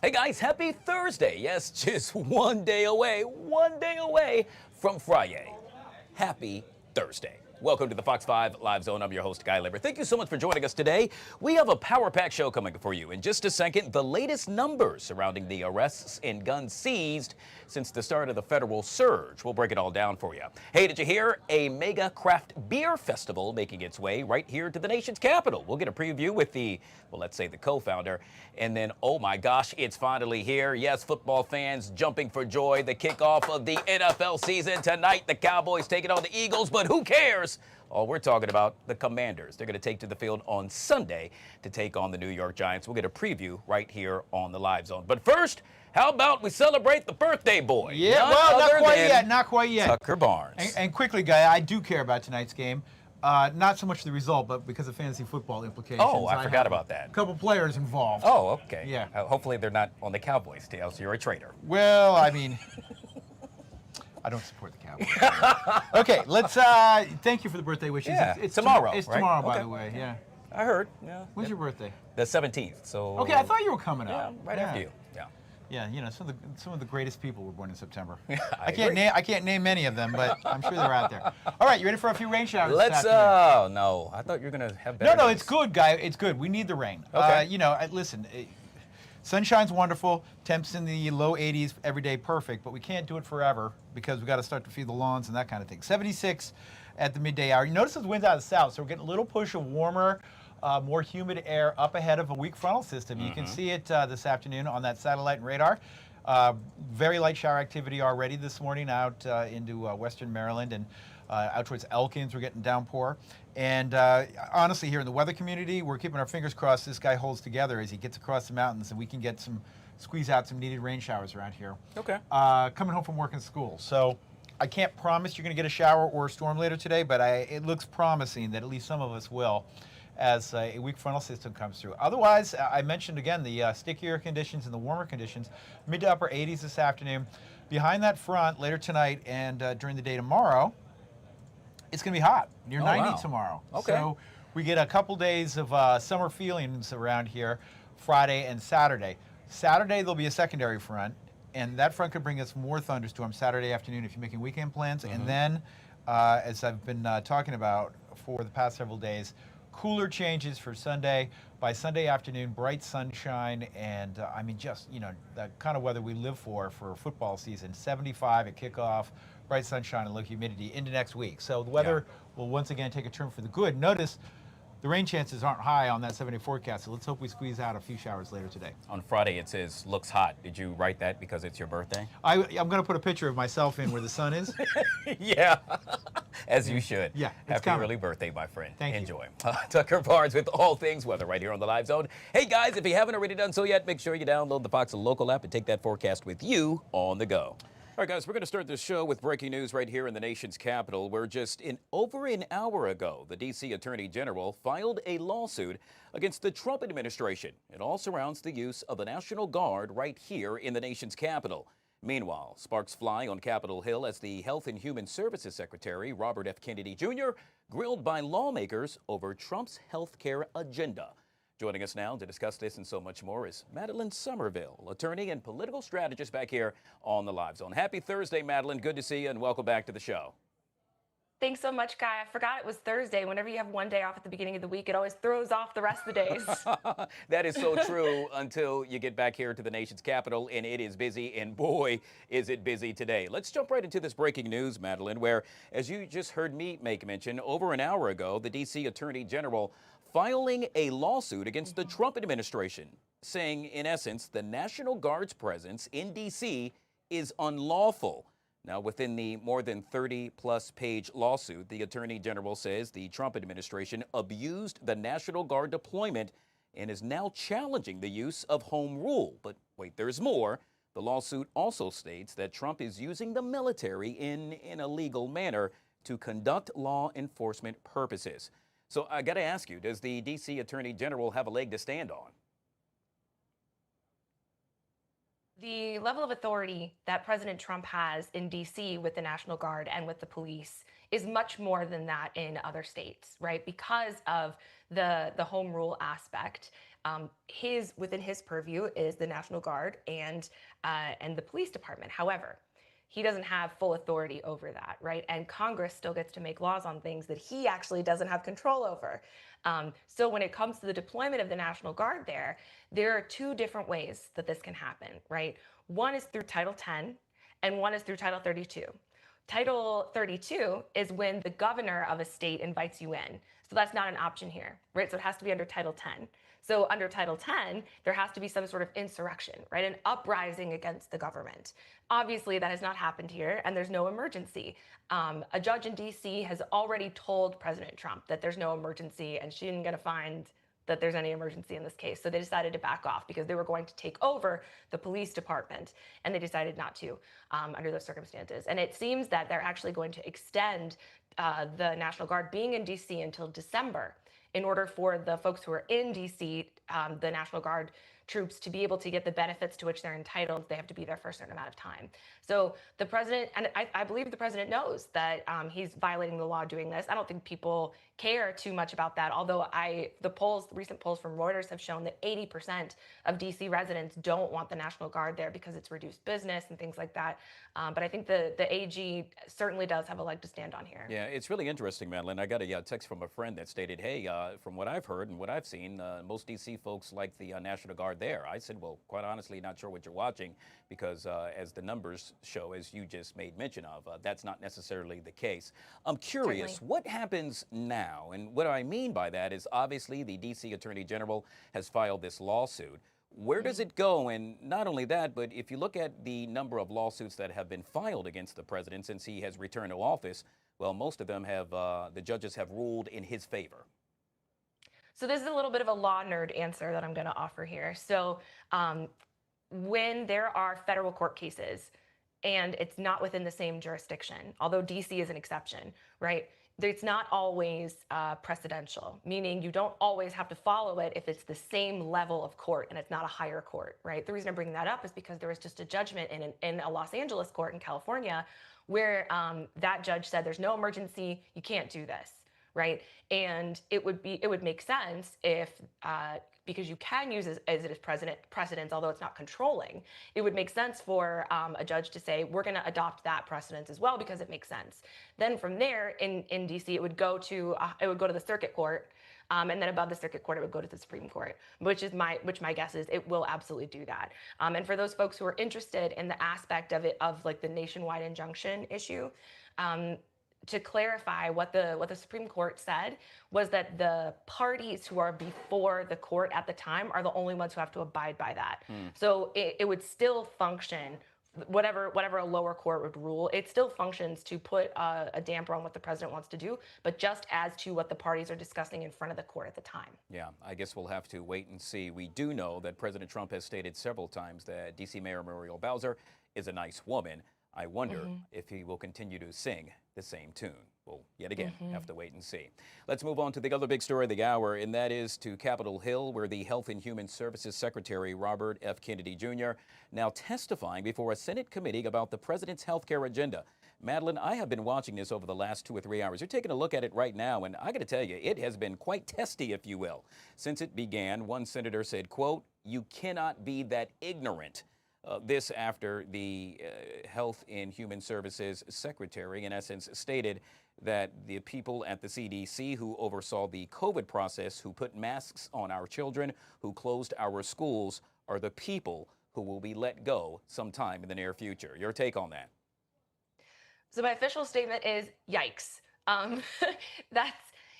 Hey guys, happy Thursday. Yes, just one day away from Friday. Happy Thursday. Welcome to the Fox 5 Live Zone. I'm your host, Guy Lambert. Thank you so much for joining us today. We have a power-packed show coming for you. In just a second, the latest numbers surrounding the arrests and guns seized since the start of the federal surge. We'll break it all down for you. Hey, did you hear? A mega craft beer festival making its way right here to the nation's capital. We'll get a preview with the, well, let's say the co-founder. And then, oh my gosh, it's finally here. Yes, football fans jumping for joy. The kickoff of the NFL season tonight. The Cowboys taking on the Eagles, but who cares? All we're talking about, the Commanders. They're going to take to the field on Sunday to take on the New York Giants. We'll get a preview right here on the Live Zone. But first, how about we celebrate the birthday boy? Yeah, well, not quite yet. Tucker Barnes. And quickly, Guy, I do care about tonight's game. Not so much the result, but because of fantasy football implications. Oh, I forgot about that. A couple players involved. Oh, okay. Yeah. Hopefully they're not on the Cowboys tail, so you're a traitor. Well, I mean, I don't support the Cowboys. Okay, let's thank you for the birthday wishes. Yeah, it's tomorrow, It's right? tomorrow, by Okay. the way. Yeah. I heard. Yeah. When's your birthday? The 17th. So. Okay, I thought you were coming Yeah, up. right after you. Yeah. Yeah, you know, some of the greatest people were born in September. I can't name many of them, but I'm sure they're out there. All right, you ready for a few rain showers? Let's. this afternoon? Oh no, I thought you were gonna have better. No, days. it's good, Guy. It's good. We need the rain. Okay. You know, listen. Sunshine's wonderful. Temps in the low 80s every day, perfect. But we can't do it forever because we got to start to feed the lawns and that kind of thing. 76 at the midday hour. You notice the wind's out of the south, so we're getting a little push of warmer, more humid air up ahead of a weak frontal system. You can see it this afternoon on that satellite and radar. Very light shower activity already this morning out into western Maryland and out towards Elkins. We're getting downpour. And honestly, here in the weather community, we're keeping our fingers crossed this guy holds together as he gets across the mountains and we can get squeeze out some needed rain showers around here. Okay. Coming home from work and school. So I can't promise you're going to get a shower or a storm later today, but it looks promising that at least some of us will as a weak frontal system comes through. Otherwise, I mentioned again the stickier conditions and the warmer conditions, mid to upper 80s this afternoon. Behind that front later tonight and during the day tomorrow, it's going to be hot, near 90 wow. tomorrow. Okay. So we get a couple days of summer feelings around here, Friday and Saturday. Saturday, there'll be a secondary front, and that front could bring us more thunderstorms Saturday afternoon if you're making weekend plans. And then, as I've been talking about for the past several days, cooler changes for Sunday. By Sunday afternoon, bright sunshine, and I mean, just, you know, the kind of weather we live for football season. 75 at kickoff, bright sunshine and low humidity into next week. So the weather will once again take a turn for the good. Notice the rain chances aren't high on that 70 forecast, so let's hope we squeeze out a few showers later today. On Friday, it says looks hot. Did you write that because it's your birthday? I'm going to put a picture of myself in where the sun is. Yeah, as you should. Yeah, it's Happy coming. early birthday, my friend. Thank you. Enjoy. Tucker Barnes with all things weather right here on the Live Zone. Hey guys, if you haven't already done so yet, make sure you download the Fox Local app and take that forecast with you on the go. All right, guys, we're going to start this show with breaking news right here in the nation's capital, where just over an hour ago, the D.C. Attorney General filed a lawsuit against the Trump administration. It all surrounds the use of the National Guard right here in the nation's capital. Meanwhile, sparks fly on Capitol Hill as the Health and Human Services Secretary, Robert F. Kennedy Jr., grilled by lawmakers over Trump's health care agenda. Joining us now to discuss this and so much more is Madeline Somerville, attorney and political strategist back here on the Live Zone. Happy Thursday, Madeline. Good to see you and welcome back to the show. Thanks so much, Guy. I forgot it was Thursday. Whenever you have one day off at the beginning of the week, it always throws off the rest of the days. That is so true until you get back here to the nation's capital and it is busy, and boy, is it busy today. Let's jump right into this breaking news, Madeline, where, as you just heard me make mention, over an hour ago, the D.C. Attorney General filing a lawsuit against the Trump administration, saying, in essence, the National Guard's presence in D.C. is unlawful. Now, within the more than 30-plus page lawsuit, the Attorney General says the Trump administration abused the National Guard deployment and is now challenging the use of home rule. But wait, there's more. The lawsuit also states that Trump is using the military in a legal manner to conduct law enforcement purposes. So I got to ask you, does the D.C. Attorney General have a leg to stand on? The level of authority that President Trump has in D.C. with the National Guard and with the police is much more than that in other states, right? Because of the home rule aspect. Within his purview is the National Guard and the police department. However, he doesn't have full authority over that, right? And Congress still gets to make laws on things that he actually doesn't have control over. So when it comes to the deployment of the National Guard there are two different ways that this can happen, right? One is through Title 10 and one is through Title 32. Title 32 is when the governor of a state invites you in. So that's not an option here, right? So it has to be under Title 10. So under Title 10, there has to be some sort of insurrection, right? An uprising against the government. Obviously, that has not happened here, and there's no emergency. A judge in DC has already told President Trump that there's no emergency, and she isn't going to find that there's any emergency in this case. So they decided to back off because they were going to take over the police department, and they decided not to under those circumstances. And it seems that they're actually going to extend the National Guard being in DC until December in order for the folks who are in DC, the National Guard troops, to be able to get the benefits to which they're entitled. They have to be there for a certain amount of time. So the president, and I believe the president knows that he's violating the law doing this. I don't think people care too much about that, although the recent polls from Reuters have shown that 80% of DC residents don't want the National Guard there because it's reduced business and things like that. But I think the AG certainly does have a leg to stand on here. Yeah, it's really interesting, Madeline. I got a text from a friend that stated, hey, from what I've heard and what I've seen, most DC folks like the National Guard there. I said, well, quite honestly, not sure what you're watching because as the numbers show, as you just made mention of, that's not necessarily the case. I'm curious, Certainly. what happens now? And what I mean by that is obviously the DC Attorney General has filed this lawsuit. Where does it go? And not only that, but if you look at the number of lawsuits that have been filed against the president since he has returned to office, well, most of them have, the judges have ruled in his favor. So this is a little bit of a law nerd answer that I'm going to offer here. So when there are federal court cases and it's not within the same jurisdiction, although DC is an exception, right? It's not always precedential, meaning you don't always have to follow it if it's the same level of court and it's not a higher court, right? The reason I'm bringing that up is because there was just a judgment in a Los Angeles court in California where that judge said there's no emergency, you can't do this, right? And it would make sense if, because you can use it as precedence, although it's not controlling, it would make sense for a judge to say, we're gonna adopt that precedence as well because it makes sense. Then from there, in DC, it would go to the circuit court, and then above the circuit court, it would go to the Supreme Court, which my guess is it will absolutely do that. And for those folks who are interested in the aspect of it, of like the nationwide injunction issue, to clarify, what the Supreme Court said was that the parties who are before the court at the time are the only ones who have to abide by that. So it would still function, whatever a lower court would rule, it still functions to put a damper on what the president wants to do, but just as to what the parties are discussing in front of the court at the time. Yeah, I guess we'll have to wait and see. We do know that President Trump has stated several times that DC Mayor Muriel Bowser is a nice woman. I wonder if he will continue to sing the same tune. We'll yet again have to wait and see. Let's move on to the other big story of the hour, and that is to Capitol Hill, where the Health and Human Services Secretary Robert F. Kennedy Jr. now testifying before a Senate committee about the president's health care agenda. Madeline, I have been watching this over the last 2 or 3 hours. You're taking a look at it right now, and I got to tell you, it has been quite testy, if you will. Since it began, one senator said, quote, "You cannot be that ignorant." This after the Health and Human Services Secretary, in essence, stated that the people at the CDC who oversaw the COVID process, who put masks on our children, who closed our schools, are the people who will be let go sometime in the near future. Your take on that? So my official statement is yikes.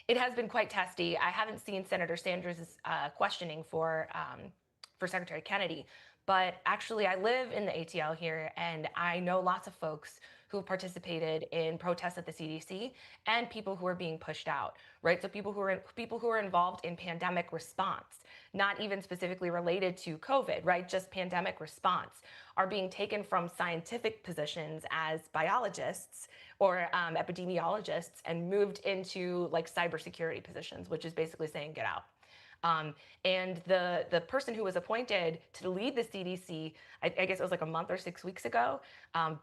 It has been quite testy. I haven't seen Senator Sanders' questioning for Secretary Kennedy. But actually, I live in the ATL here, and I know lots of folks who have participated in protests at the CDC and people who are being pushed out, right? So people who are involved in pandemic response, not even specifically related to COVID, right? Just pandemic response, are being taken from scientific positions as biologists or epidemiologists and moved into like cybersecurity positions, which is basically saying get out. And the person who was appointed to lead the CDC, I guess it was like a month or 6 weeks ago,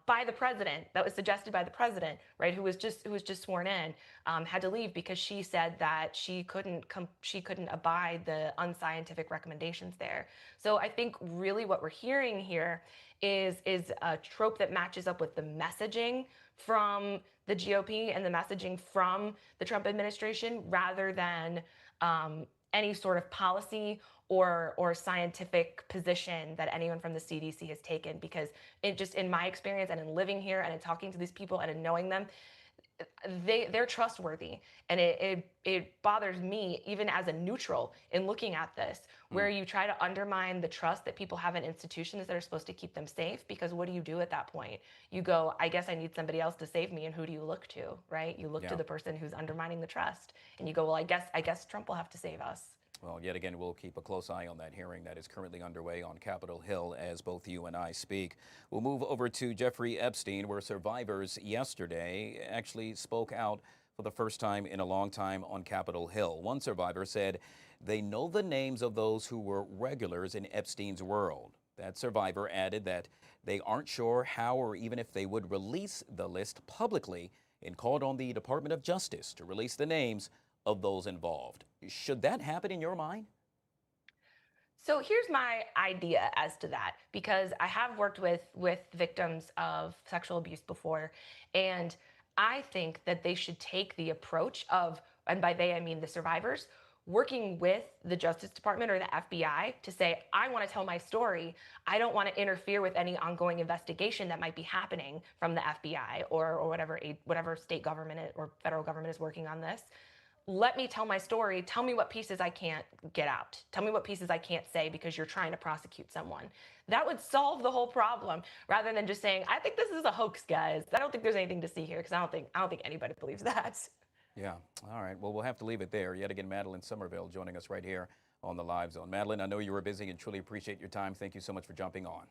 by the president, that was suggested by the president, right, who was just sworn in, had to leave because she said that she couldn't abide the unscientific recommendations there. So I think really what we're hearing here is a trope that matches up with the messaging from the GOP and the messaging from the Trump administration, rather than any sort of policy or scientific position that anyone from the CDC has taken. Because it just, in my experience and in living here and in talking to these people and in knowing them, they're trustworthy, and it bothers me, even as a neutral, in looking at this, where you try to undermine the trust that people have in institutions that are supposed to keep them safe. Because what do you do at that point? You go, I guess I need somebody else to save me, and who do you look to, right? You look to the person who's undermining the trust, and you go, well, I guess Trump will have to save us. Well, yet again, we'll keep a close eye on that hearing that is currently underway on Capitol Hill as both you and I speak. We'll move over to Jeffrey Epstein, where survivors yesterday actually spoke out for the first time in a long time on Capitol Hill. One survivor said they know the names of those who were regulars in Epstein's world. That survivor added that they aren't sure how or even if they would release the list publicly, and called on the Department of Justice to release the names of those involved. Should that happen in your mind? So here's my idea as to that, because I have worked with victims of sexual abuse before, and I think that they should take the approach of, and by they I mean the survivors, working with the Justice Department or the FBI to say, I want to tell my story. I don't want to interfere with any ongoing investigation that might be happening from the FBI or whatever state government or federal government is working on this. Let me tell my story. Tell me what pieces I can't get out. Tell me what pieces I can't say because you're trying to prosecute someone. That would solve the whole problem, rather than just saying, I think this is a hoax, guys. I don't think there's anything to see here, because I don't think anybody believes that. Yeah. All right. Well, we'll have to leave it there. Yet again, Madeline Somerville joining us right here on the Live Zone. Madeline, I know you were busy and truly appreciate your time. Thank you so much for jumping on.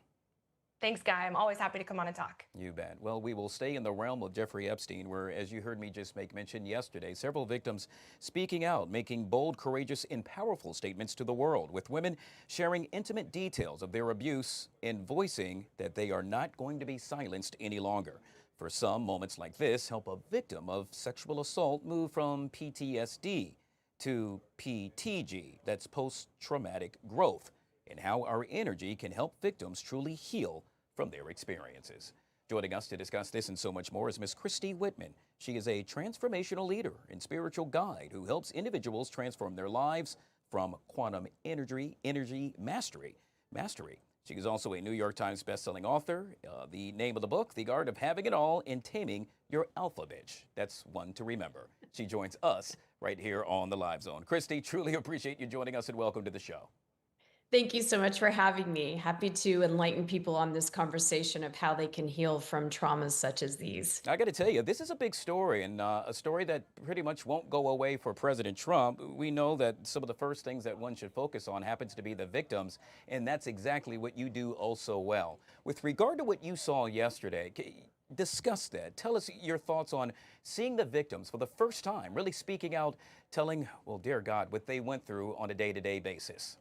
Thanks, Guy. I'm always happy to come on and talk. You bet. Well, we will stay in the realm of Jeffrey Epstein, where, as you heard me just make mention yesterday, several victims speaking out, making bold, courageous, and powerful statements to the world, with women sharing intimate details of their abuse and voicing that they are not going to be silenced any longer. For some, moments like this help a victim of sexual assault move from PTSD to PTG, that's post-traumatic growth, and how our energy can help victims truly heal from their experiences. Joining us to discuss this and so much more is Miss Christy Whitman. She is a transformational leader and spiritual guide who helps individuals transform their lives from quantum energy mastery. She is also a New York Times bestselling author. The name of the book, The Art of Having It All and Taming Your Alpha Bitch. That's one to remember. She joins us right here on the Live Zone. Christy, truly appreciate you joining us, and welcome to the show. Thank you so much for having me. Happy to enlighten people on this conversation of how they can heal from traumas such as these. I got to tell you, this is a big story, and a story that pretty much won't go away for President Trump. We know that some of the first things that one should focus on happens to be the victims, and that's exactly what you do oh so well. With regard to what you saw yesterday, discuss that. Tell us your thoughts on seeing the victims for the first time, really speaking out, telling, well, dear God, what they went through on a day-to-day basis.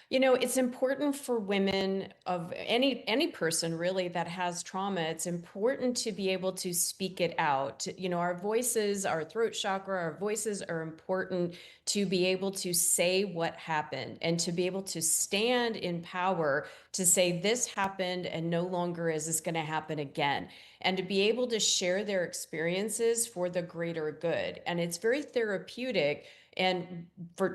You know, it's important for women of any person really that has trauma. It's important to be able to speak it out. You know, our voices, our throat chakra, our voices are important to be able to say what happened and to be able to stand in power to say this happened and no longer is this going to happen again, and to be able to share their experiences for the greater good. And it's very therapeutic, and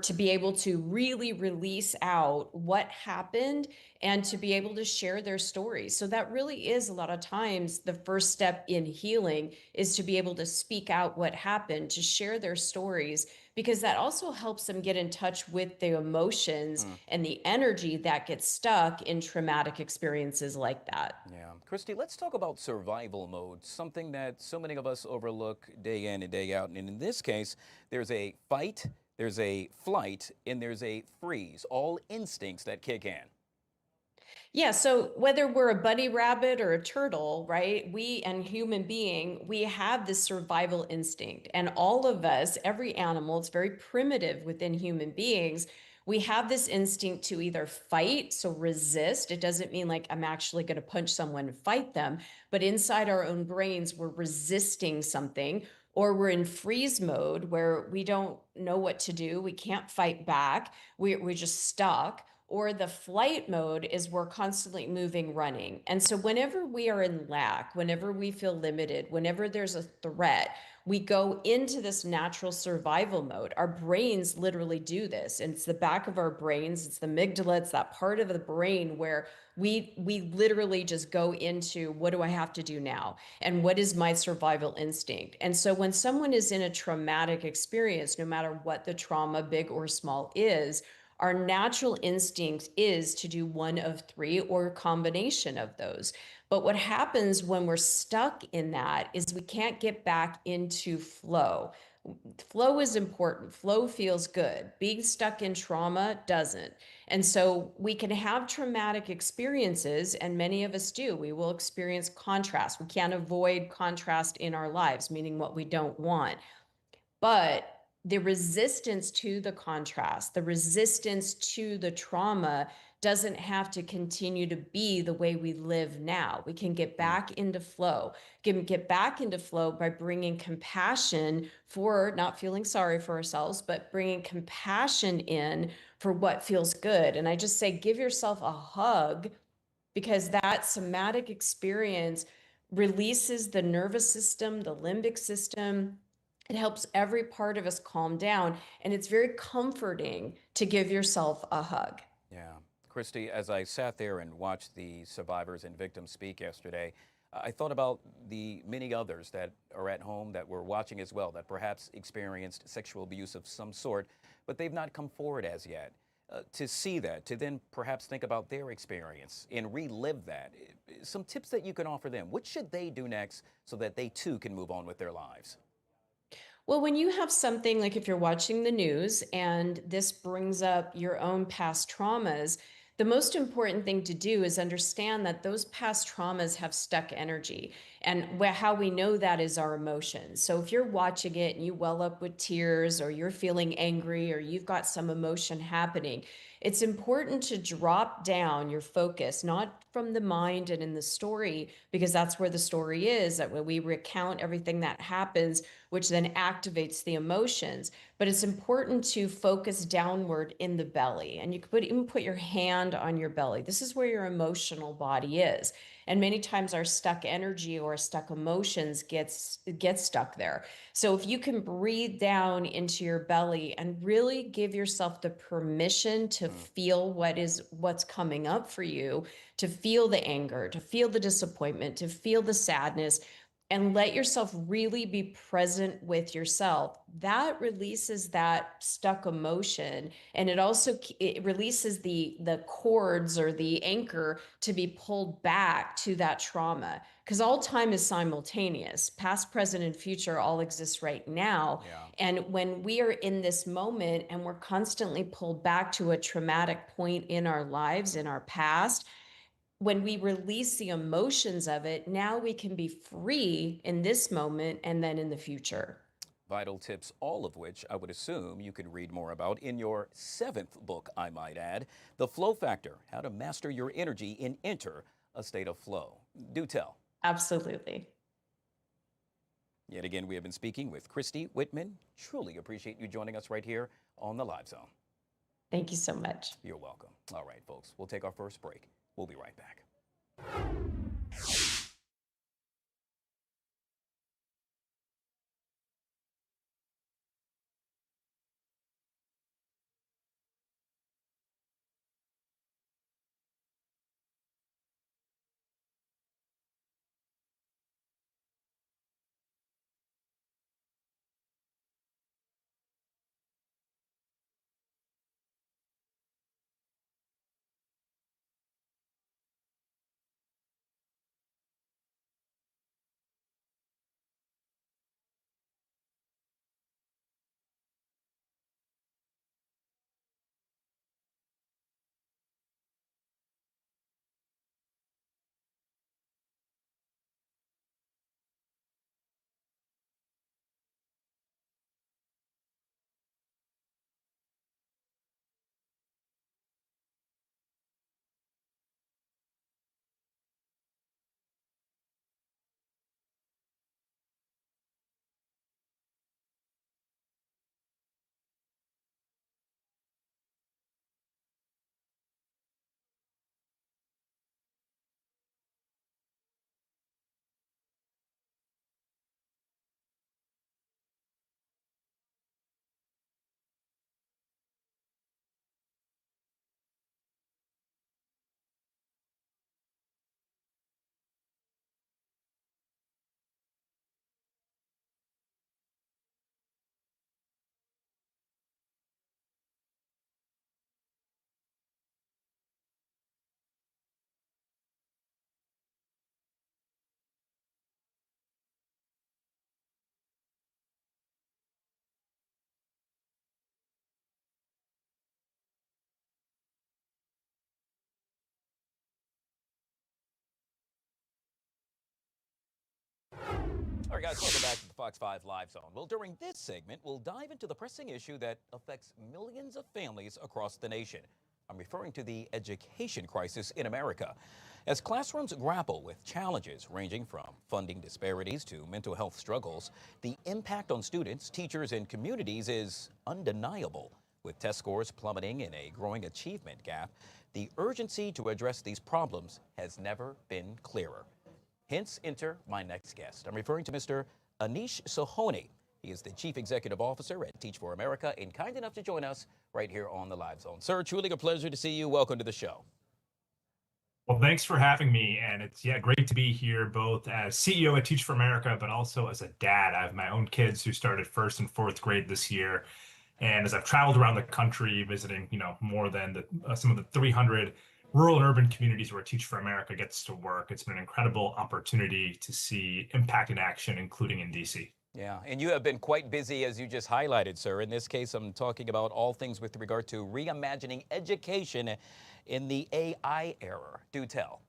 to be able to really release out what happened and to be able to share their stories. So that really is a lot of times the first step in healing, is to be able to speak out what happened, to share their stories, because that also helps them get in touch with the emotions and the energy that gets stuck in traumatic experiences like that. Yeah. Christy, let's talk about survival mode, something that so many of us overlook day in and day out. And in this case, there's a fight, there's a flight, and there's a freeze, all instincts that kick in. Yeah, so whether we're a bunny rabbit or a turtle, right? We and human being, we have this survival instinct. And all of us, every animal, it's very primitive within human beings. We have this instinct to either fight, so resist. It doesn't mean like I'm actually going to punch someone and fight them, but inside our own brains, we're resisting something, or we're in freeze mode where we don't know what to do. We can't fight back. We're just stuck. Or the flight mode is we're constantly moving, running. And so whenever we are in lack, whenever we feel limited, whenever there's a threat, we go into this natural survival mode. Our brains literally do this. And it's the back of our brains, it's the amygdala, it's that part of the brain where we literally just go into, what do I have to do now? And what is my survival instinct? And so when someone is in a traumatic experience, no matter what the trauma, big or small, is, our natural instinct is to do one of three or a combination of those. But what happens when we're stuck in that is we can't get back into flow. Flow is important. Flow feels good. Being stuck in trauma doesn't. And so we can have traumatic experiences, and many of us do. We will experience contrast. We can't avoid contrast in our lives, meaning what we don't want. But the resistance to the contrast, the resistance to the trauma doesn't have to continue to be the way we live now. We can get back into flow. Get back into flow by bringing compassion for not feeling sorry for ourselves, but bringing compassion in for what feels good. And I just say, give yourself a hug, because that somatic experience releases the nervous system, the limbic system. It helps every part of us calm down. And it's very comforting to give yourself a hug. Yeah. Christy, as I sat there and watched the survivors and victims speak yesterday, I thought about the many others that are at home that were watching as well, that perhaps experienced sexual abuse of some sort, but they've not come forward as yet. To see that, to then perhaps think about their experience and relive that, some tips that you can offer them. What should they do next so that they too can move on with their lives? Well, when you have something like, if you're watching the news and this brings up your own past traumas, the most important thing to do is understand that those past traumas have stuck energy. And how we know that is our emotions. So if you're watching it and you well up with tears, or you're feeling angry, or you've got some emotion happening, it's important to drop down your focus, not from the mind and in the story, because that's where the story is, that when we recount everything that happens, which then activates the emotions. But it's important to focus downward in the belly. And you could even put your hand on your belly. This is where your emotional body is. And many times our stuck energy or stuck emotions gets stuck there. So if you can breathe down into your belly and really give yourself the permission to feel what's coming up for you, to feel the anger, to feel the disappointment, to feel the sadness, and let yourself really be present with yourself, that releases that stuck emotion. And it releases the cords or the anchor to be pulled back to that trauma, because all time is simultaneous. Past, present, and future all exist right now. Yeah. And when we are in this moment and we're constantly pulled back to a traumatic point in our lives, in our past, when we release the emotions of it, now we can be free in this moment and then in the future. Vital tips, all of which I would assume you could read more about in your 7th book, I might add, The Flow Factor, How to Master Your Energy and Enter a State of Flow. Do tell. Absolutely. Yet again, we have been speaking with Christy Whitman. Truly appreciate you joining us right here on the Live Zone. Thank you so much. You're welcome. All right, folks, we'll take our first break. We'll be right back. All right, guys, welcome back to the Fox 5 Live Zone. Well, during this segment, we'll dive into the pressing issue that affects millions of families across the nation. I'm referring to the education crisis in America. As classrooms grapple with challenges ranging from funding disparities to mental health struggles, the impact on students, teachers, and communities is undeniable. With test scores plummeting and a growing achievement gap, the urgency to address these problems has never been clearer. Hence, enter my next guest. I'm referring to Mr. Anish Sohoni. He is the Chief Executive Officer at Teach for America and kind enough to join us right here on the Live Zone. Sir, truly a pleasure to see you. Welcome to the show. Well, thanks for having me. And it's great to be here both as CEO at Teach for America, but also as a dad. I have my own kids who started 1st and 4th grade this year. And as I've traveled around the country visiting, more than some of the 300 rural and urban communities where Teach for America gets to work, it's been an incredible opportunity to see impact in action, including in DC. Yeah, and you have been quite busy, as you just highlighted, sir. In this case, I'm talking about all things with regard to reimagining education in the AI era. Do tell.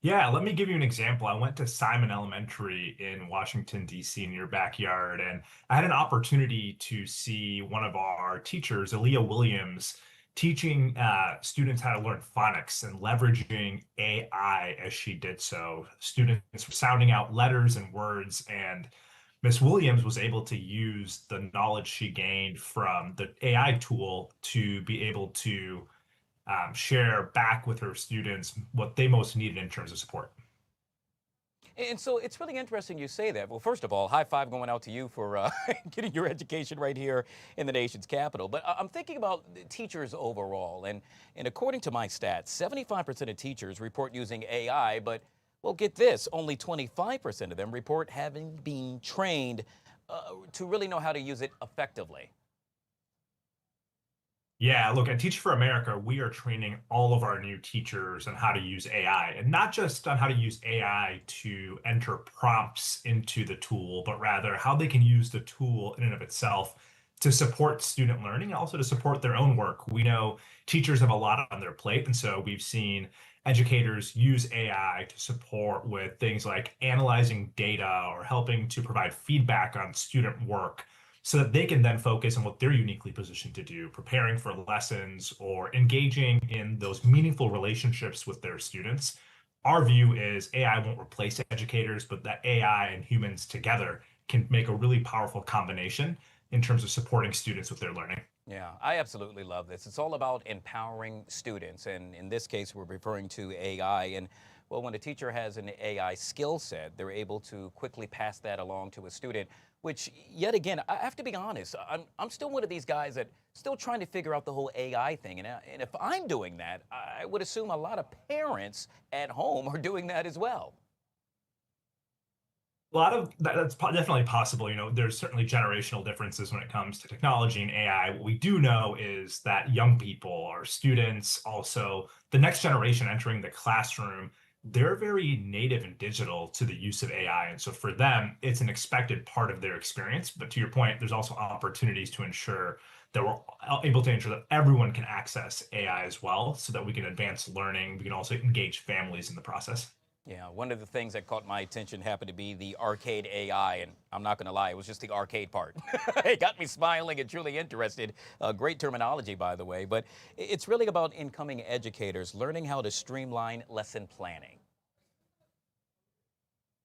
Yeah, let me give you an example. I went to Simon Elementary in Washington, D.C., in your backyard, and I had an opportunity to see one of our teachers, Aaliyah Williams, teaching students how to learn phonics and leveraging AI as she did so. Students were sounding out letters and words, and Miss Williams was able to use the knowledge she gained from the AI tool to be able to share back with her students what they most needed in terms of support. And so it's really interesting you say that. Well, first of all, high five going out to you for getting your education right here in the nation's capital. But I'm thinking about teachers overall. And according to my stats, 75% of teachers report using AI. But, well, get this, only 25% of them report having been trained to really know how to use it effectively. Yeah, look, at Teach for America, we are training all of our new teachers on how to use AI, and not just on how to use AI to enter prompts into the tool, but rather how they can use the tool in and of itself to support student learning and also to support their own work. We know teachers have a lot on their plate, and so we've seen educators use AI to support with things like analyzing data or helping to provide feedback on student work, so that they can then focus on what they're uniquely positioned to do, preparing for lessons or engaging in those meaningful relationships with their students. Our view is AI won't replace educators, but that AI and humans together can make a really powerful combination in terms of supporting students with their learning. Yeah, I absolutely love this. It's all about empowering students. And in this case, we're referring to AI. And well, when a teacher has an AI skill set, they're able to quickly pass that along to a student, which, yet again, I have to be honest, I'm still one of these guys that still trying to figure out the whole AI thing. And if I'm doing that, I would assume a lot of parents at home are doing that as well. A lot of that's definitely possible. There's certainly generational differences when it comes to technology and AI. What we do know is that young people, our students, also the next generation entering the classroom, they're very native and digital to the use of AI. And so for them, it's an expected part of their experience. But to your point, there's also opportunities to ensure that we're able to ensure that everyone can access AI as well, so that we can advance learning. We can also engage families in the process. Yeah, one of the things that caught my attention happened to be the arcade AI, and I'm not going to lie, it was just the arcade part. It got me smiling and truly interested. Great terminology, by the way, but it's really about incoming educators learning how to streamline lesson planning.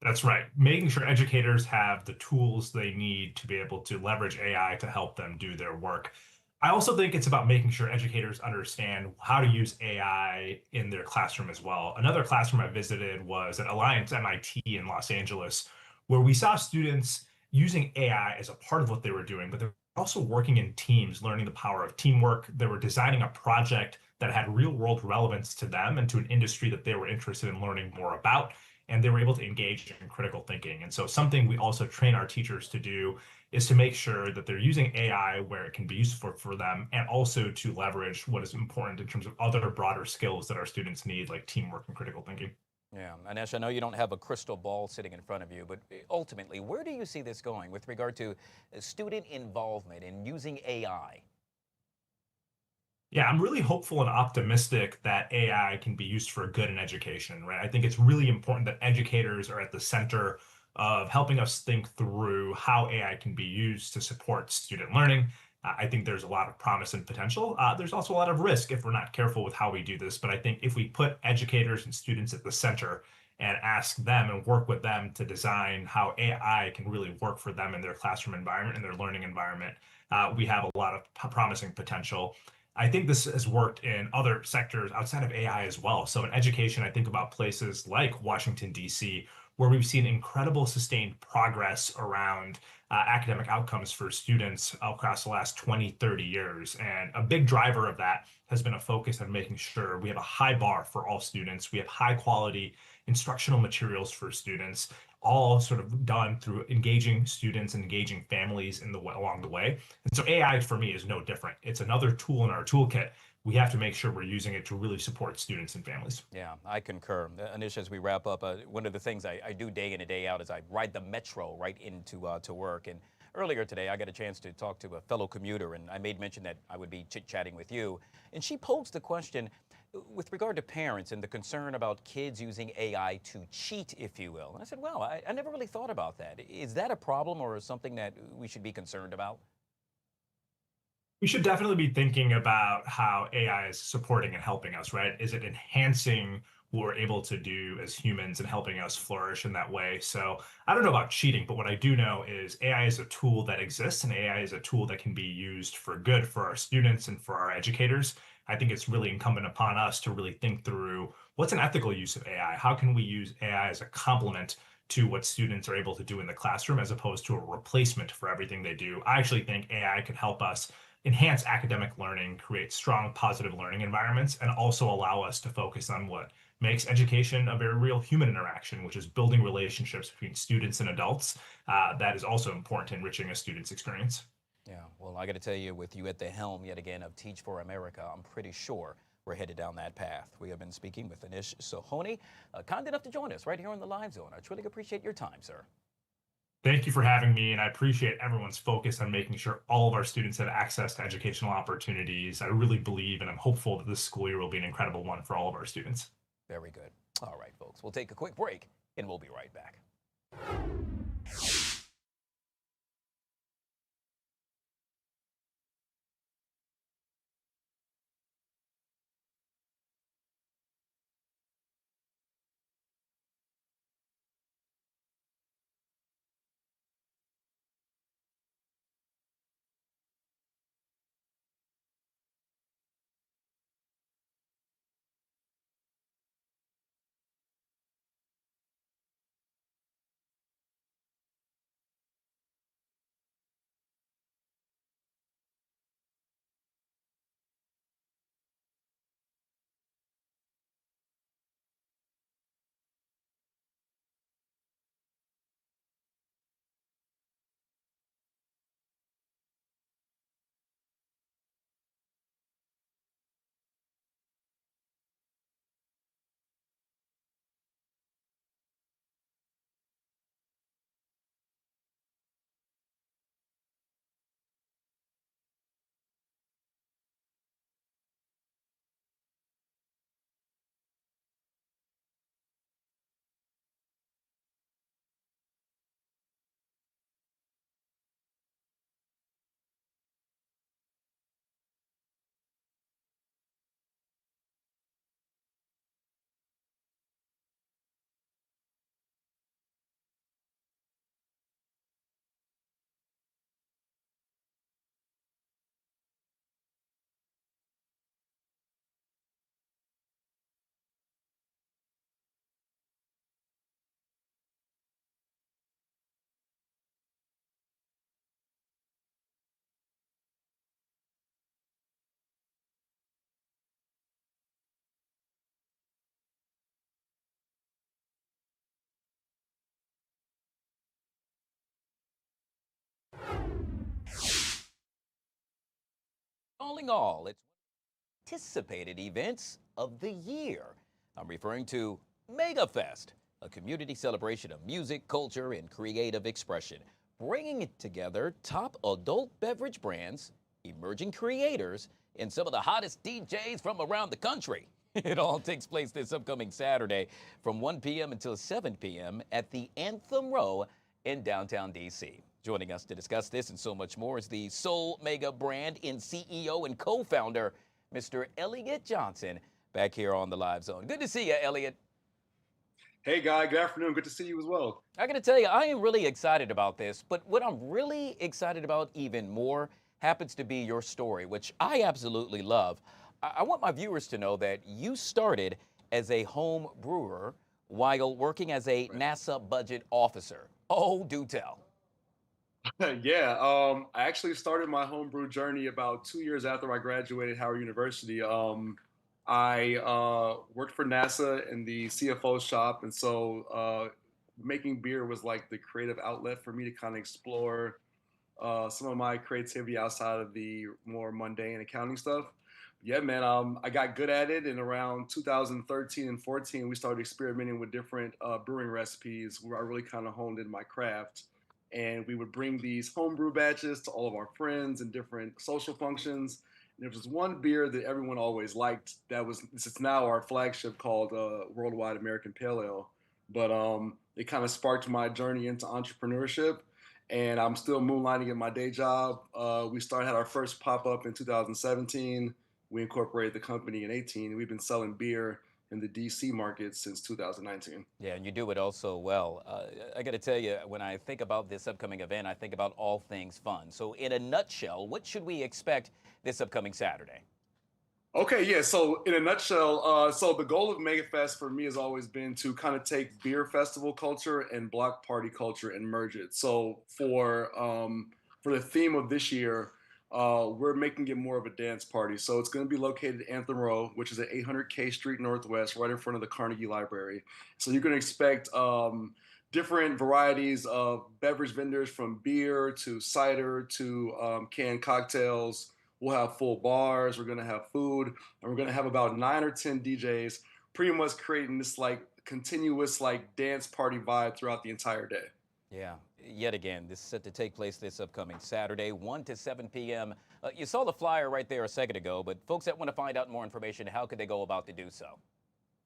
That's right. Making sure educators have the tools they need to be able to leverage AI to help them do their work. I also think it's about making sure educators understand how to use AI in their classroom as well. Another classroom I visited was at Alliance MIT in Los Angeles, where we saw students using AI as a part of what they were doing, but they're also working in teams, learning the power of teamwork. They were designing a project that had real world relevance to them and to an industry that they were interested in learning more about. And they were able to engage in critical thinking. And so something we also train our teachers to do is to make sure that they're using AI where it can be useful for them, and also to leverage what is important in terms of other broader skills that our students need, like teamwork and critical thinking. Yeah, Anesh, I know you don't have a crystal ball sitting in front of you, but ultimately, where do you see this going with regard to student involvement in using AI? Yeah, I'm really hopeful and optimistic that AI can be used for good in education, right? I think it's really important that educators are at the center of helping us think through how AI can be used to support student learning. I think there's a lot of promise and potential. There's also a lot of risk if we're not careful with how we do this. But I think if we put educators and students at the center and ask them and work with them to design how AI can really work for them in their classroom environment and their learning environment, we have a lot of promising potential. I think this has worked in other sectors outside of AI as well. So in education, I think about places like Washington, D.C., where we've seen incredible sustained progress around academic outcomes for students across the last 20, 30 years. And a big driver of that has been a focus on making sure we have a high bar for all students. We have high quality instructional materials for students, all sort of done through engaging students and engaging families along the way. And so AI for me is no different. It's another tool in our toolkit. We have to make sure we're using it to really support students and families. Yeah, I concur. Anish, as we wrap up, one of the things I do day in and day out is I ride the metro right into to work. And earlier today, I got a chance to talk to a fellow commuter, and I made mention that I would be chit-chatting with you. And she posed the question with regard to parents and the concern about kids using AI to cheat, if you will. And I said, well, I never really thought about that. Is that a problem or something that we should be concerned about? We should definitely be thinking about how AI is supporting and helping us, right? Is it enhancing what we're able to do as humans and helping us flourish in that way? So I don't know about cheating, but what I do know is AI is a tool that exists, and AI is a tool that can be used for good for our students and for our educators. I think it's really incumbent upon us to really think through what's an ethical use of AI? How can we use AI as a complement to what students are able to do in the classroom as opposed to a replacement for everything they do? I actually think AI can help us enhance academic learning, create strong, positive learning environments, and also allow us to focus on what makes education a very real human interaction, which is building relationships between students and adults. That is also important to enriching a student's experience. Yeah, well, I got to tell you, with you at the helm yet again of Teach for America, I'm pretty sure we're headed down that path. We have been speaking with Anish Sohoni, kind enough to join us right here on the Live Zone. I truly appreciate your time, sir. Thank you for having me, and I appreciate everyone's focus on making sure all of our students have access to educational opportunities. I really believe and I'm hopeful that this school year will be an incredible one for all of our students. Very good. All right, folks, we'll take a quick break and we'll be right back. All in all, it's anticipated events of the year. I'm referring to MEGAFEST, a community celebration of music, culture, and creative expression, bringing together top adult beverage brands, emerging creators, and some of the hottest DJs from around the country. It all takes place this upcoming Saturday from 1 p.m. until 7 p.m. at the Anthem Row in downtown D.C. Joining us to discuss this and so much more is the Soul Mega brand and CEO and co-founder, Mr. Elliot Johnson, back here on the Live Zone. Good to see you, Elliot. Hey, Guy. Good afternoon. Good to see you as well. I got to tell you, I am really excited about this, but what I'm really excited about even more happens to be your story, which I absolutely love. I want my viewers to know that you started as a home brewer while working as a NASA budget officer. Oh, do tell. Yeah, I actually started my homebrew journey about 2 years after I graduated Howard University. I worked for NASA in the CFO shop, and so making beer was like the creative outlet for me to kind of explore some of my creativity outside of the more mundane accounting stuff. Yeah, man, I got good at it, and around 2013 and 14, we started experimenting with different brewing recipes where I really kind of honed in my craft. And we would bring these homebrew batches to all of our friends and different social functions. And there was one beer that everyone always liked that was, it's now our flagship, called Worldwide American Pale Ale. But it kind of sparked my journey into entrepreneurship. And I'm still moonlighting in my day job. We had our first pop-up in 2017. We incorporated the company in 2018. We've been selling beer in the DC market since 2019. Yeah, and you do it also well. I got to tell you, when I think about this upcoming event, I think about all things fun. So in a nutshell, what should we expect this upcoming Saturday? Okay, yeah, so in a nutshell, so the goal of MEGAFEST for me has always been to kind of take beer festival culture and block party culture and merge it. So for the theme of this year, we're making it more of a dance party. So it's going to be located at Anthem Row, which is at 800 K Street Northwest, right in front of the Carnegie Library. So you're going to expect different varieties of beverage vendors, from beer to cider to canned cocktails. We'll have full bars. We're going to have food, and we're going to have about 9 or 10 DJs, pretty much creating this like continuous like dance party vibe throughout the entire day. Yeah, yet again, this is set to take place this upcoming Saturday, 1 to 7 p.m. You saw the flyer right there a second ago, but folks that want to find out more information, how could they go about to do so?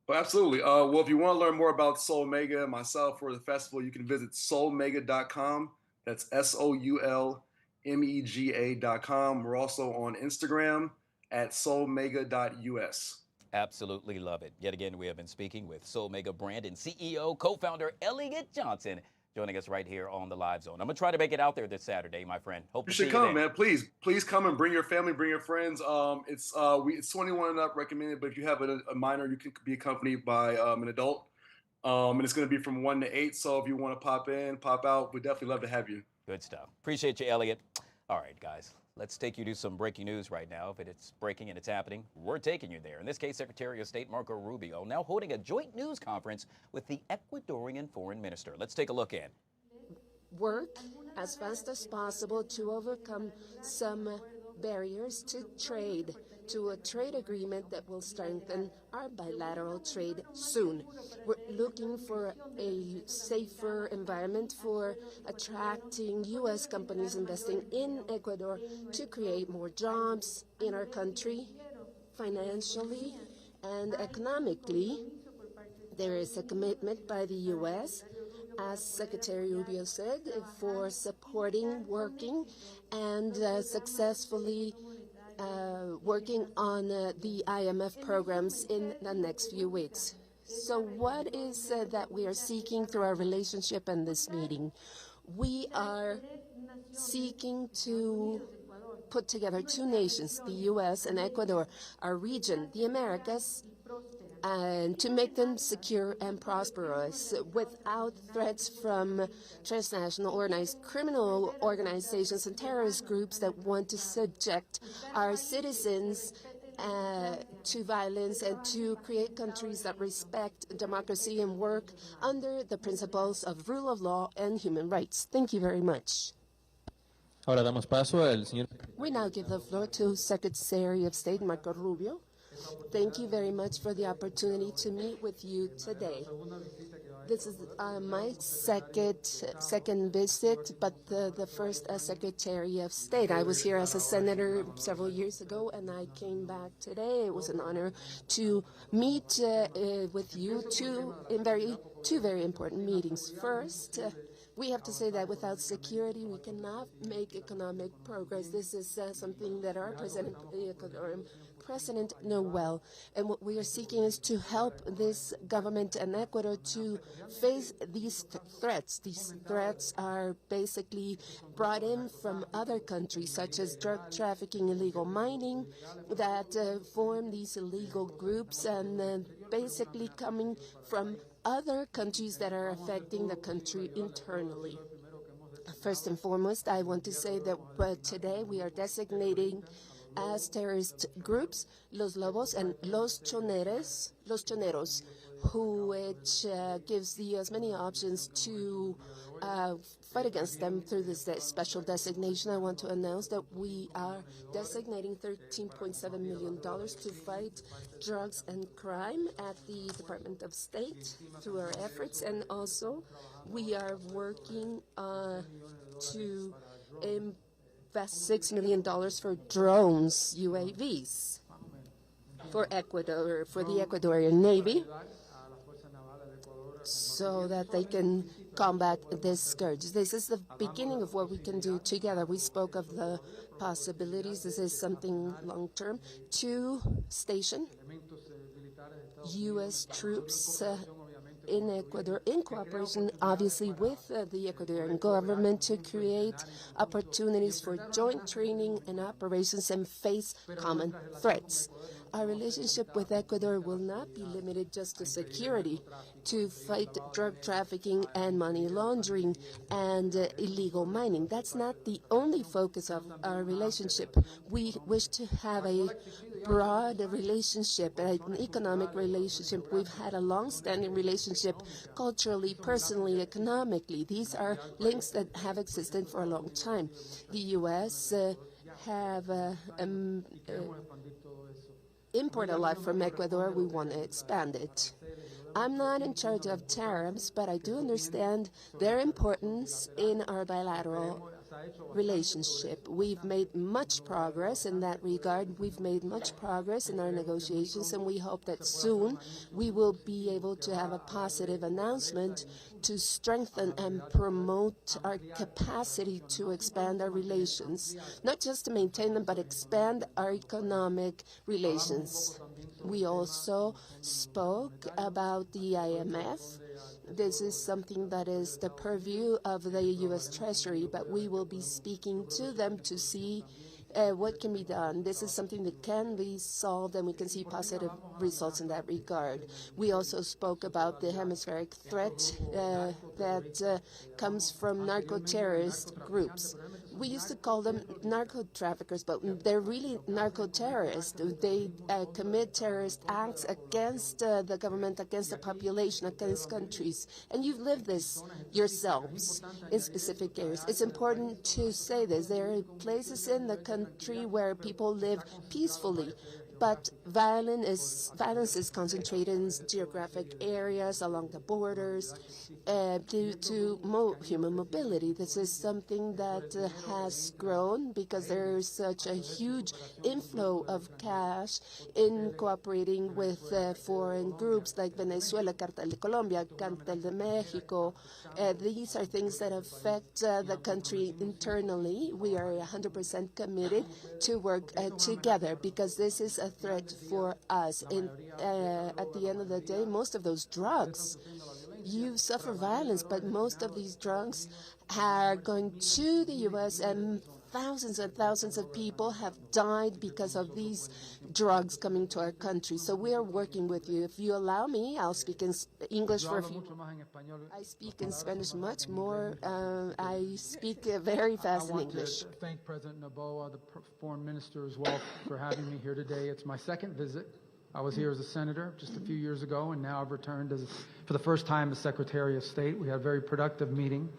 Well, absolutely. Well, if you want to learn more about Soul Mega, myself, or the festival, you can visit soulmega.com. That's SOULMEGA.com. We're also on Instagram at soulmega.us. Absolutely love it. Yet again, we have been speaking with Soul Mega brand and CEO, co-founder Elliot Johnson, joining us right here on the Live Zone. I'm going to try to make it out there this Saturday, my friend. Hope You to should see come, you there. man. Please come and bring your family, bring your friends. It's 21 and up recommended, but if you have a minor, you can be accompanied by an adult. And it's going to be from 1 to 8. So if you want to pop in, pop out, we'd definitely love to have you. Good stuff. Appreciate you, Elliot. All right, guys, let's take you to some breaking news right now. If it's breaking and it's happening, we're taking you there. In this case, Secretary of State Marco Rubio now holding a joint news conference with the Ecuadorian foreign minister. Let's take a look in. Work as fast as possible to overcome some barriers to trade, to a trade agreement that will strengthen our bilateral trade soon. We're looking for a safer environment for attracting U.S. companies investing in Ecuador to create more jobs in our country, financially and economically. There is a commitment by the U.S., as Secretary Rubio said, for supporting, working, and successfully working on the IMF programs in the next few weeks. So what is that we are seeking through our relationship and this meeting? We are seeking to put together two nations, the U.S. and Ecuador, our region, the Americas, and to make them secure and prosperous without threats from transnational organized criminal organizations and terrorist groups that want to subject our citizens to violence, and to create countries that respect democracy and work under the principles of rule of law and human rights. Thank you very much. Ahora damos paso al señor. We now give the floor to Secretary of State Marco Rubio. Thank you very much for the opportunity to meet with you today. This is my second visit, but the first as Secretary of State. I was here as a senator several years ago, and I came back today. It was an honor to meet with you two very important meetings. First, we have to say that without security, we cannot make economic progress. This is something that our president know well. And what we are seeking is to help this government and Ecuador to face these threats. These threats are basically brought in from other countries, such as drug trafficking, illegal mining, that form these illegal groups, and basically coming from other countries that are affecting the country internally. First and foremost, I want to say that today we are designating as terrorist groups Los Lobos and Los Choneros, which gives the U.S. many options to fight against them through this special designation. I want to announce that we are designating $13.7 million to fight drugs and crime at the Department of State through our efforts, and also we are working to invest $6 million for drones, UAVs, for Ecuador, for the Ecuadorian Navy, so that they can combat this scourge. This is the beginning of what we can do together. We spoke of the possibilities. This is something long-term. To station U.S. troops in Ecuador, in cooperation, obviously, with the Ecuadorian government, to create opportunities for joint training and operations and face common threats. Our relationship with Ecuador will not be limited just to security, to fight drug trafficking and money laundering and illegal mining. That's not the only focus of our relationship. We wish to have a broad relationship, an economic relationship. We've had a long-standing relationship culturally, personally, economically. These are links that have existed for a long time. The U.S. have import a lot from Ecuador. We want to expand it. I'm not in charge of tariffs, but I do understand their importance in our bilateral relationship. We've made much progress in that regard. We've made much progress in our negotiations, and we hope that soon we will be able to have a positive announcement to strengthen and promote our capacity to expand our relations, not just to maintain them, but expand our economic relations. We also spoke about the IMF. This is something that is the purview of the U.S. Treasury, but we will be speaking to them to see what can be done. This is something that can be solved, and we can see positive results in that regard. We also spoke about the hemispheric threat that comes from narco-terrorist groups. We used to call them narco-traffickers, but they're really narco-terrorists. They commit terrorist acts against the government, against the population, against countries. And you've lived this yourselves in specific areas. It's important to say this. There are places in the country where people live peacefully, but violence is concentrated in geographic areas along the borders due to human mobility. This is something that has grown because there is such a huge inflow of cash in cooperating with foreign groups like Venezuela, Cartel de Colombia, Cartel de Mexico. These are things that affect the country internally. We are 100% committed to work together because this is a threat for us. At the end of the day, most of those drugs, you suffer violence, but most of these drugs are going to the U.S., and thousands of people have died because of these drugs coming to our country. So we are working with you. If you allow me, I'll speak in English for a few. I speak in Spanish much more. I speak very fast in English. I want to thank President Noboa, the foreign minister, as well, for having me here today. It's my second visit. I was here as a senator just a few years ago, and now I've returned for the first time as Secretary of State. We had a very productive meeting,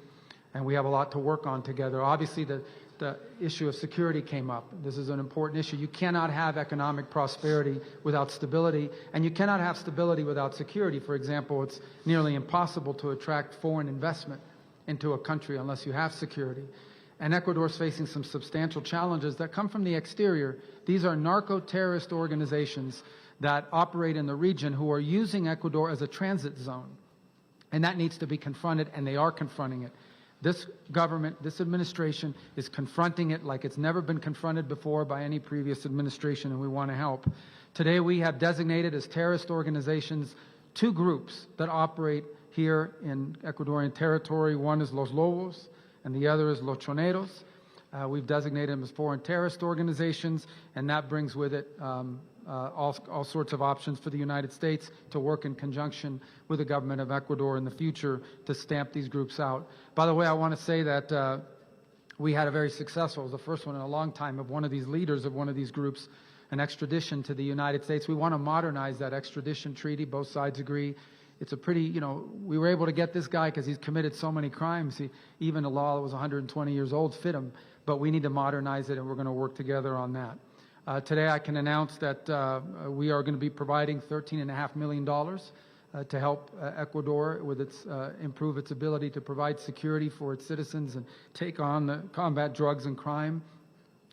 and we have a lot to work on together. Obviously, the the issue of security came up. This is an important issue. You cannot have economic prosperity without stability, and you cannot have stability without security. For example, it's nearly impossible to attract foreign investment into a country unless you have security. And Ecuador is facing some substantial challenges that come from the exterior. These are narco-terrorist organizations that operate in the region who are using Ecuador as a transit zone. And that needs to be confronted, and they are confronting it. This government, this administration is confronting it like it's never been confronted before by any previous administration, and we want to help. Today we have designated as terrorist organizations 2 groups that operate here in Ecuadorian territory. One is Los Lobos, and the other is Los Choneros. We've designated them as foreign terrorist organizations, and that brings with it all sorts of options for the United States to work in conjunction with the government of Ecuador in the future to stamp these groups out. By the way, I want to say that we had a very successful, it was the first one in a long time, of one of these leaders of one of these groups, an extradition to the United States. We want to modernize that extradition treaty. Both sides agree. It's a pretty, we were able to get this guy because he's committed so many crimes. Even a law that was 120 years old fit him, but we need to modernize it, and we're going to work together on that. Today I can announce that we are going to be providing $13.5 million to help Ecuador with improve its ability to provide security for its citizens and take on the combat drugs and crime,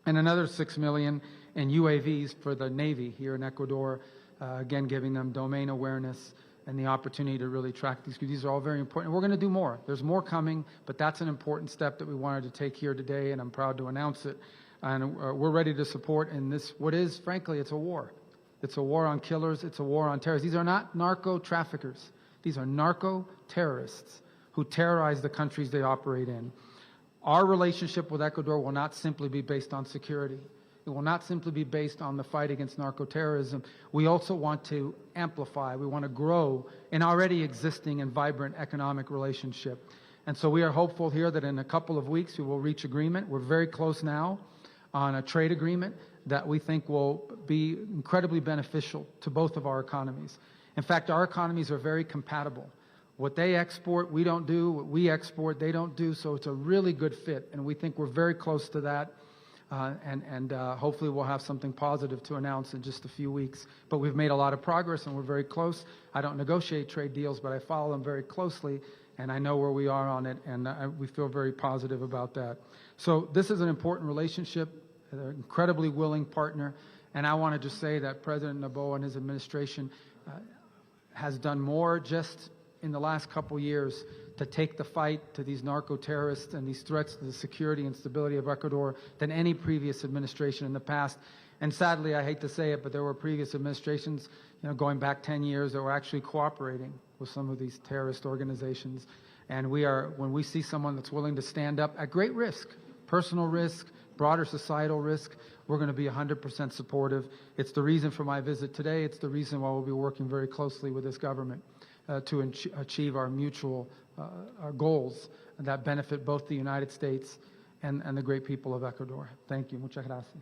and another $6 million in UAVs for the Navy here in Ecuador, again giving them domain awareness and the opportunity to really track these. These are all very important. We're going to do more. There's more coming, but that's an important step that we wanted to take here today, and I'm proud to announce it. And we're ready to support in this, what is, frankly, it's a war. It's a war on killers. It's a war on terrorists. These are not narco-traffickers. These are narco-terrorists who terrorize the countries they operate in. Our relationship with Ecuador will not simply be based on security. It will not simply be based on the fight against narco-terrorism. We also want to amplify. We want to grow an already existing and vibrant economic relationship. And so we are hopeful here that in a couple of weeks we will reach agreement. We're very close now on a trade agreement that we think will be incredibly beneficial to both of our economies. In fact, our economies are very compatible. What they export, we don't do. What we export, they don't do. So it's a really good fit, and we think we're very close to that. Hopefully we'll have something positive to announce in just a few weeks. But we've made a lot of progress, and we're very close. I don't negotiate trade deals, but I follow them very closely, and I know where we are on it, and we feel very positive about that. So this is an important relationship, an incredibly willing partner, and I want to just say that President Noboa and his administration has done more just in the last couple years to take the fight to these narco-terrorists and these threats to the security and stability of Ecuador than any previous administration in the past. And sadly, I hate to say it, but there were previous administrations, going back 10 years, that were actually cooperating with some of these terrorist organizations. And when we see someone that's willing to stand up at great risk, personal risk, broader societal risk, we're going to be 100% supportive. It's the reason for my visit today. It's the reason why we'll be working very closely with this government to achieve our mutual our goals that benefit both the United States and the great people of Ecuador. Thank you. Muchas gracias.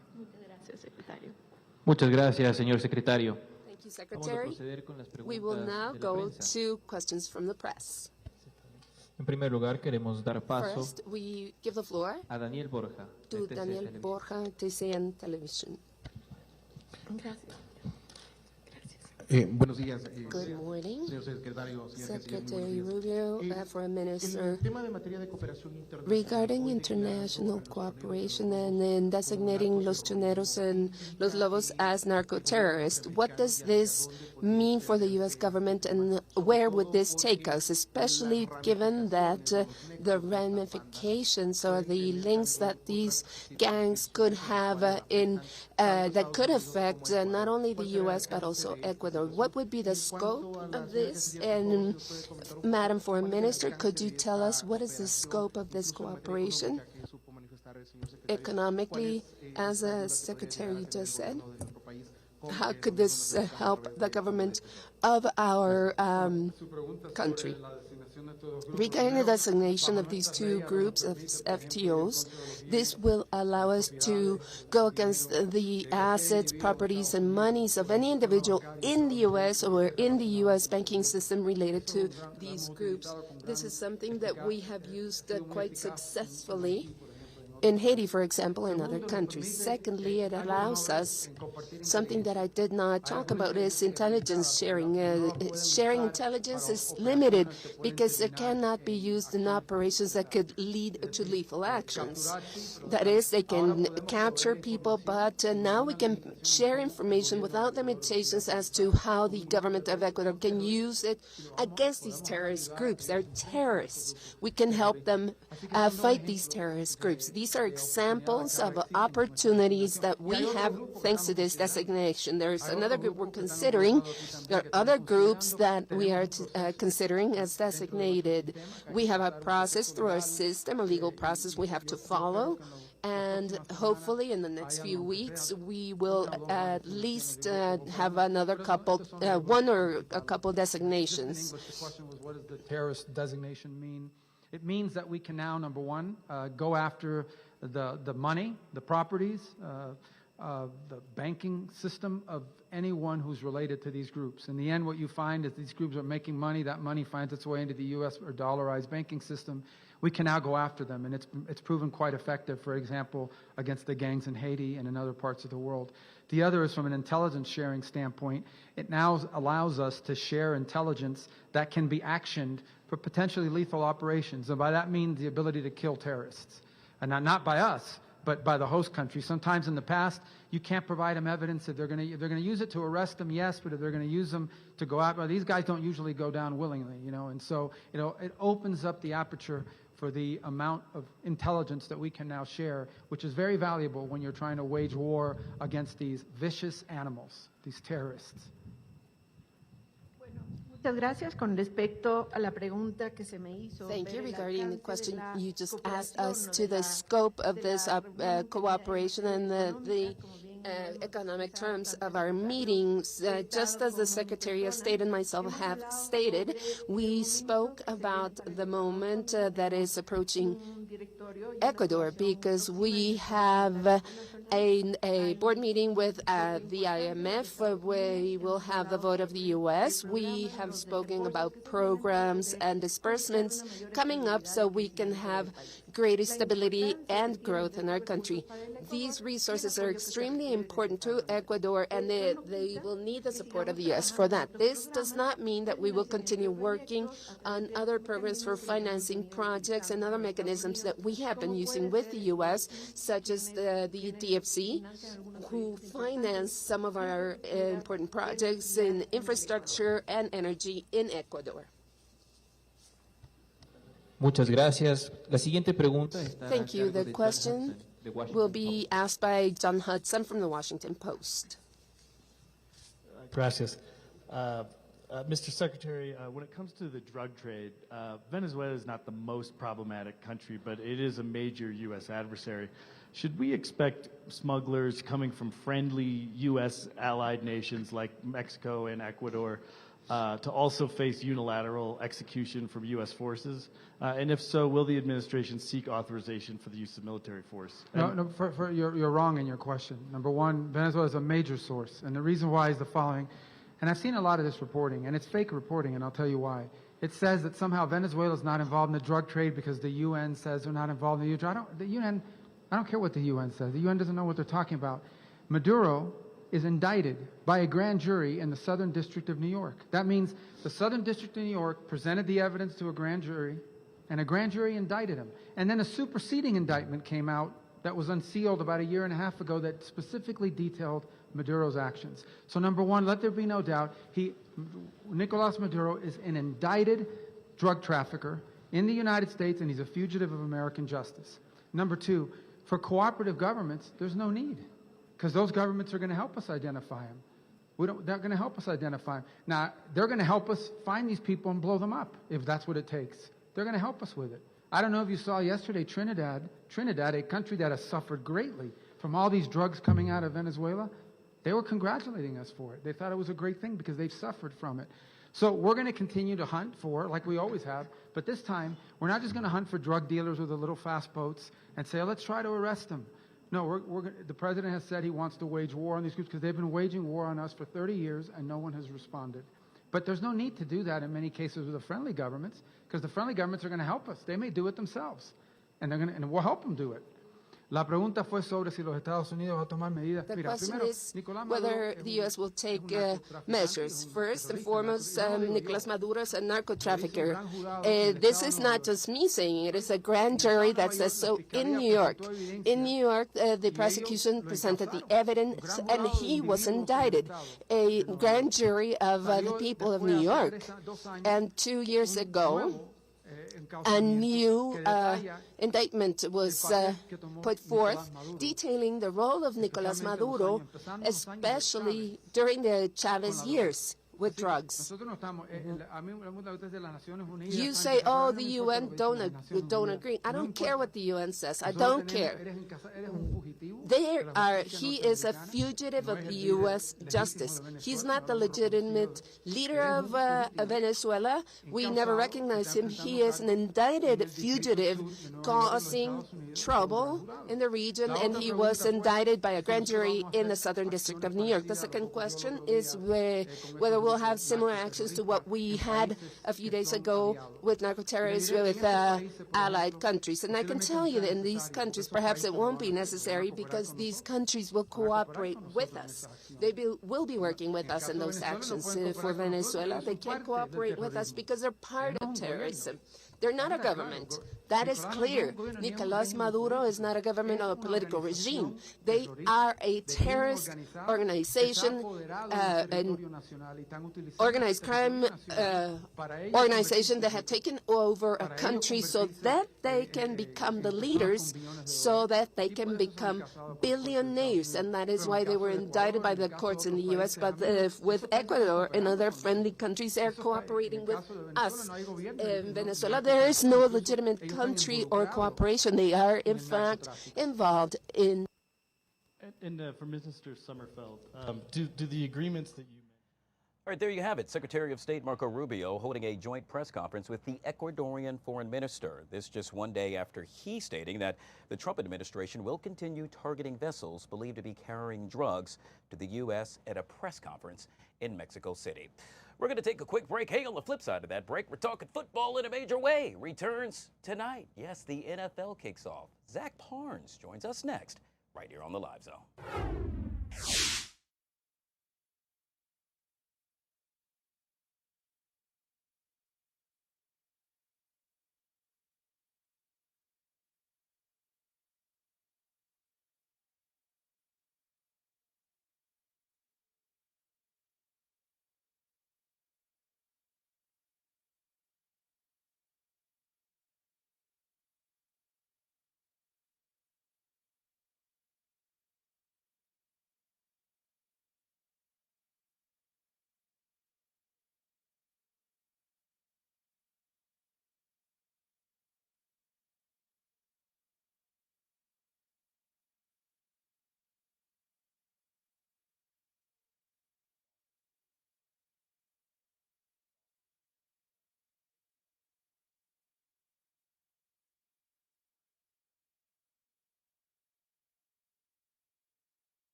Muchas gracias, señor secretario. Thank you, Secretary. We will now go to questions from the press. En primer lugar, queremos dar paso First, we give the floor a Daniel Borja, to de Daniel TCN Borja, TCN Television. Buenos días, Good morning, señor secretario, señor Secretary Rubio, Foreign Minister. tema de materia de cooperación internacional. Regarding international cooperation and in designating Los Choneros and Los Lobos as narco-terrorists, what does this mean for the U.S. government, and where would this take us, especially given that the ramifications or the links that these gangs could have that could affect not only the U.S. but also Ecuador? What would be the scope of this? And Madam Foreign Minister, could you tell us what is the scope of this cooperation economically, as the Secretary just said? How could this help the government of our country? Regarding the designation of these 2 groups of FTOs, this will allow us to go against the assets, properties, and monies of any individual in the U.S. or in the U.S. banking system related to these groups. This is something that we have used quite successfully in Haiti, for example, and other countries. Secondly, it allows us, something that I did not talk about is intelligence sharing. Sharing intelligence is limited because it cannot be used in operations that could lead to lethal actions. That is, they can capture people, but now we can share information without limitations as to how the government of Ecuador can use it against these terrorist groups. They're terrorists. We can help them fight these terrorist groups. These are examples of opportunities that we have thanks to this designation. There's another group we're considering. There are other groups that we are considering as designated. We have a process through our system, a legal process we have to follow. And hopefully in the next few weeks, we will at least have another couple, one or a couple designations. The question was, what does the terrorist designation mean? It means that we can now, number one, go after the money, the properties, the banking system of anyone who's related to these groups. In the end, what you find is these groups are making money. That money finds its way into the U.S. or dollarized banking system. We can now go after them, and it's proven quite effective, for example, against the gangs in Haiti and in other parts of the world. The other is from an intelligence sharing standpoint. It now allows us to share intelligence that can be actioned for potentially lethal operations, and by that means the ability to kill terrorists. And not by us, but by the host country. Sometimes in the past, you can't provide them evidence. If they're going to use it to arrest them, yes, but if they're going to use them to go out, well, these guys don't usually go down willingly, and so it opens up the aperture for the amount of intelligence that we can now share, which is very valuable when you're trying to wage war against these vicious animals, these terrorists. Muchas gracias. Con respecto a la pregunta que se me hizo. Thank you. Regarding the question you just asked us to the scope of this cooperation and the economic terms of our meetings, just as the Secretary of State and myself have stated, we spoke about the moment that is approaching Ecuador, because we have a board meeting with the IMF. We will have the vote of the U.S. We have spoken about programs and disbursements coming up so we can have greater stability and growth in our country. These resources are extremely important to Ecuador, and they will need the support of the U.S. for that. This does not mean that we will continue working on other programs for financing projects and other mechanisms that we have been using with the U.S., such as the DFC, who finance some of our important projects in infrastructure and energy in Ecuador. Muchas gracias. La siguiente pregunta está Thank you. The question will be asked by John Hudson from the Washington Post. Gracias. Mr. Secretary, when it comes to the drug trade, Venezuela is not the most problematic country, but it is a major U.S. adversary. Should we expect smugglers coming from friendly U.S. allied nations like Mexico and Ecuador to also face unilateral execution from U.S. forces? And if so, will the administration seek authorization for the use of military force? No, you're wrong in your question. Number one, Venezuela is a major source, and the reason why is the following. And I've seen a lot of this reporting, and it's fake reporting, and I'll tell you why. It says that somehow Venezuela is not involved in the drug trade because the UN says they're not involved in the drug trade. I don't care what the UN says. The UN doesn't know what they're talking about. Maduro is indicted by a grand jury in the Southern District of New York. That means the Southern District of New York presented the evidence to a grand jury, and a grand jury indicted him. And then a superseding indictment came out that was unsealed about a year and a half ago that specifically detailed Maduro's actions. So number one, let there be no doubt, Nicolas Maduro is an indicted drug trafficker in the United States, and he's a fugitive of American justice. Number two, for cooperative governments, there's no need, because those governments are going to help us identify him. They're going to help us identify him. Now, they're going to help us find these people and blow them up, if that's what it takes. They're going to help us with it. I don't know if you saw yesterday Trinidad, a country that has suffered greatly from all these drugs coming out of Venezuela, they were congratulating us for it. They thought it was a great thing because they've suffered from it. So we're going to continue to hunt for, like we always have, but this time we're not just going to hunt for drug dealers with the little fast boats and say, oh, let's try to arrest them. No, the president has said he wants to wage war on these groups because they've been waging war on us for 30 years and no one has responded. But there's no need to do that in many cases with the friendly governments, because the friendly governments are going to help us. They may do it themselves, and we'll help them do it. La pregunta fue sobre si los Estados Unidos va a tomar medidas. The Mira, question primero, is Nicolás whether Maduro the es U.S. will take measures. First and foremost, narcotraficante. Nicolas Maduro is a narco trafficker. This is not just me saying it. It's a grand jury that says so in New York. In New York, the prosecution presented the evidence, and he was indicted. A grand jury of the people of New York. And 2 years ago, a new indictment was put forth detailing the role of Nicolás Maduro, especially during the Chavez years with drugs. You say, oh, the UN don't agree. I don't care what the UN says. I don't care. He is a fugitive of the U.S. justice. He's not the legitimate leader of Venezuela. We never recognize him. He is an indicted fugitive causing trouble in the region, and he was indicted by a grand jury in the Southern District of New York. The second question is whether we'll have similar actions to what we had a few days ago with narco-terrorists with allied countries. And I can tell you that in these countries, perhaps it won't be necessary because these countries will cooperate with us. They will be working with us in those actions for Venezuela. They can't cooperate with us because they're part of terrorism. They're not a government. That is clear. Nicolás Maduro is not a government or a political regime. They are a terrorist organization, an organized crime organization that have taken over a country so that they can become the leaders, so that they can become billionaires. And that is why they were indicted by the courts in the U.S., but with Ecuador and other friendly countries, they're cooperating with us. In Venezuela, there is no legitimate country or cooperation. They are, in fact, involved in. And for Mr. Sommerfeld, do the agreements that you All right, there you have it. Secretary of State Marco Rubio holding a joint press conference with the Ecuadorian foreign minister. This just one day after he stating that the Trump administration will continue targeting vessels believed to be carrying drugs to the U.S. at a press conference in Mexico City. We're going to take a quick break. Hey, on the flip side of that break, we're talking football in a major way. Returns tonight. Yes, the NFL kicks off. Zach Parnes joins us next, right here on the Live Zone.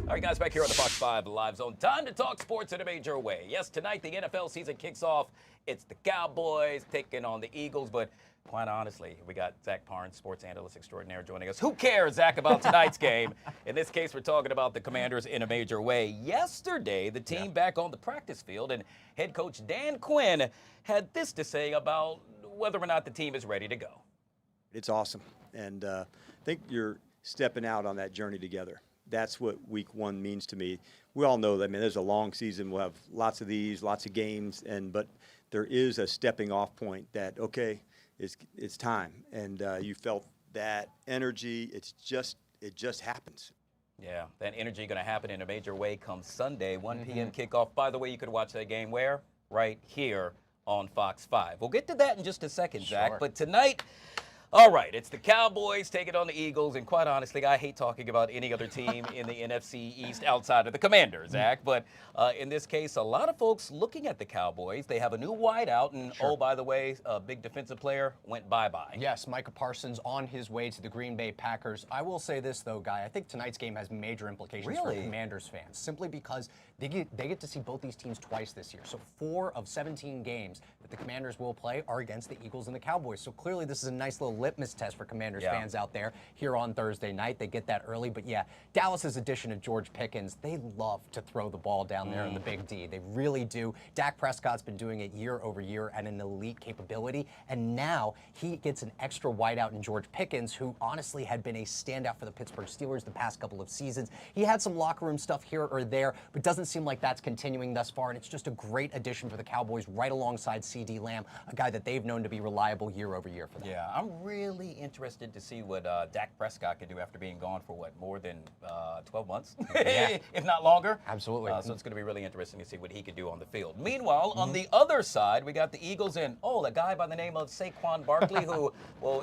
All right, guys, back here on the Fox 5 Live Zone. Time to talk sports in a major way. Yes, tonight the NFL season kicks off. It's the Cowboys taking on the Eagles, but quite honestly, we got Zach Parnes, sports analyst extraordinaire, joining us. Who cares, Zach, about tonight's game? In this case, we're talking about the Commanders in a major way. Yesterday, the team back on the practice field, and head coach Dan Quinn had this to say about whether or not the team is ready to go. It's awesome. And I think you're stepping out on that journey together. That's what week one means to me. We all know that, I mean, there's a long season. We'll have lots of these, lots of games, but there is a stepping off point that, okay, it's time. And you felt that energy. It just happens. Yeah, that energy going to happen in a major way come Sunday, 1 p.m. kickoff. By the way, you could watch that game where? Right here on Fox 5. We'll get to that in just a second, Zach. But tonight, all right, it's the Cowboys taking on the Eagles. And quite honestly, I hate talking about any other team in the NFC East outside of the Commanders, Zach. But in this case, a lot of folks looking at the Cowboys. They have a new wideout. And, oh, by the way, a big defensive player went bye-bye. Yes, Micah Parsons on his way to the Green Bay Packers. I will say this, though, Guy. I think tonight's game has major implications for Commanders fans, simply because they get to see both these teams twice this year. So 4 of 17 games that the Commanders will play are against the Eagles and the Cowboys. So clearly this is a nice little litmus test for Commanders fans out there here on Thursday night. They get that early. But yeah, Dallas's addition of George Pickens, they love to throw the ball down there in the Big D. They really do. Dak Prescott's been doing it year over year at an elite capability. And now he gets an extra wideout in George Pickens, who honestly had been a standout for the Pittsburgh Steelers the past couple of seasons. He had some locker room stuff here or there, but doesn't seem like that's continuing thus far. And it's just a great addition for the Cowboys right alongside C.D. Lamb, a guy that they've known to be reliable year over year for them. Yeah, I'm really interested to see what Dak Prescott can do after being gone for, what, more than 12 months? If not longer. Absolutely. So it's going to be really interesting to see what he can do on the field. Meanwhile, on the other side, we got the Eagles and, a guy by the name of Saquon Barkley, who,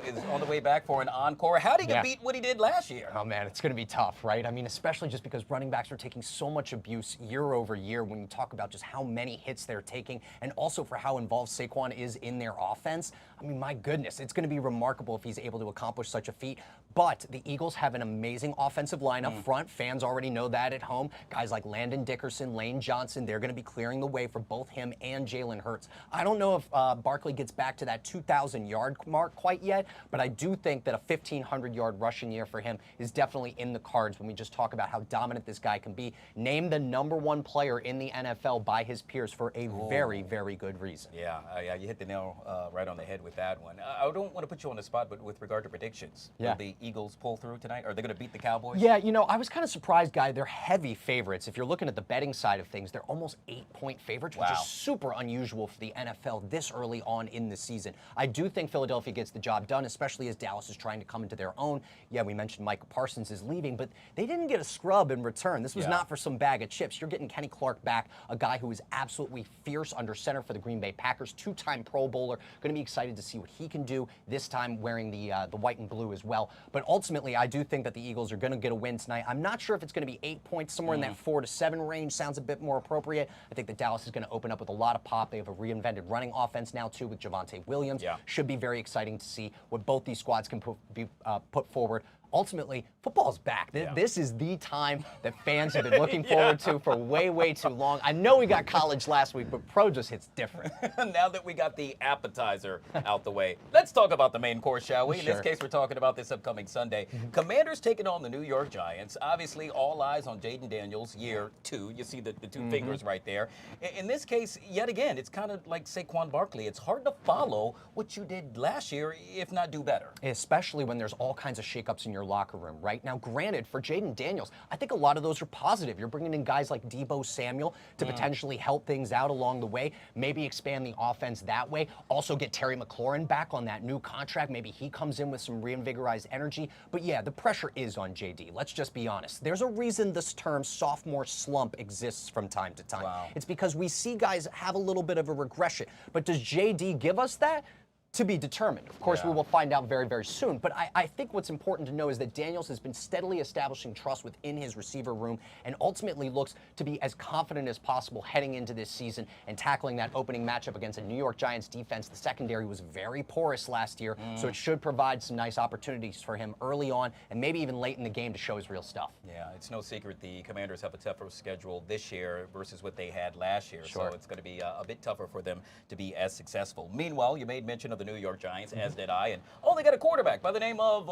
is on the way back for an encore. How did he beat what he did last year? Oh, man, it's going to be tough, right? I mean, especially just because running backs are taking so much abuse year over year when you talk about just how many hits they're taking, and also for how involved Saquon is in their offense. I mean, my goodness, it's going to be remarkable if he's able to accomplish such a feat. But the Eagles have an amazing offensive line up front. Fans already know that at home. Guys like Landon Dickerson, Lane Johnson, they're going to be clearing the way for both him and Jalen Hurts. I don't know if Barkley gets back to that 2,000-yard mark quite yet, but I do think that a 1,500-yard rushing year for him is definitely in the cards when we just talk about how dominant this guy can be. Named the #1 player in the NFL by his peers for a very, very good reason. Yeah, you hit the nail right on the head with that one. I don't want to put you on the spot, but with regard to predictions, will the Eagles pull through tonight? Are they going to beat the Cowboys? Yeah, I was kind of surprised, Guy. They're heavy favorites. If you're looking at the betting side of things, they're almost 8-point favorites, which is super unusual for the NFL this early on in the season. I do think Philadelphia gets the job done, especially as Dallas is trying to come into their own. Yeah, we mentioned Micah Parsons is leaving, but they didn't get a scrub in return. This was not for some bag of chips. You're getting Kenny Clark back, a guy who is absolutely fierce under center for the Green Bay Packers, 2-time Pro Bowler. Going to be excited to see what he can do this time wearing the white and blue as well. But ultimately, I do think that the Eagles are going to get a win tonight. I'm not sure if it's going to be 8 points, somewhere in that 4 to 7 range. Sounds a bit more appropriate. I think that Dallas is going to open up with a lot of pop. They have a reinvented running offense now, too, with Javonte Williams. Should be very exciting to see what both these squads can put forward. Ultimately, football's back. This is the time that fans have been looking forward to for way, way too long. I know we got college last week, but pro just hits different. Now that we got the appetizer out the way, let's talk about the main course, shall we? In this case, we're talking about this upcoming Sunday. Commanders taking on the New York Giants. Obviously, all eyes on Jaden Daniels, year 2. You see the 2 fingers right there. In this case, yet again, it's kind of like Saquon Barkley. It's hard to follow what you did last year, if not do better. Especially when there's all kinds of shakeups in your locker room, right? Now, granted, for Jaden Daniels, I think a lot of those are positive. You're bringing in guys like Deebo Samuel to potentially help things out along the way, maybe expand the offense that way. Also get Terry McLaurin back on that new contract. Maybe he comes in with some reinvigorized energy. But yeah, the pressure is on JD. Let's just be honest. There's a reason this term sophomore slump exists from time to time. It's because we see guys have a little bit of a regression. But does JD give us that? To be determined. Of course, we will find out very, very soon. But I think what's important to know is that Daniels has been steadily establishing trust within his receiver room and ultimately looks to be as confident as possible heading into this season and tackling that opening matchup against a New York Giants defense. The secondary was very porous last year, so it should provide some nice opportunities for him early on and maybe even late in the game to show his real stuff. Yeah, it's no secret the Commanders have a tougher schedule this year versus what they had last year, so it's going to be a bit tougher for them to be as successful. Meanwhile, you made mention of the New York Giants, as did I. And they got a quarterback by the name of,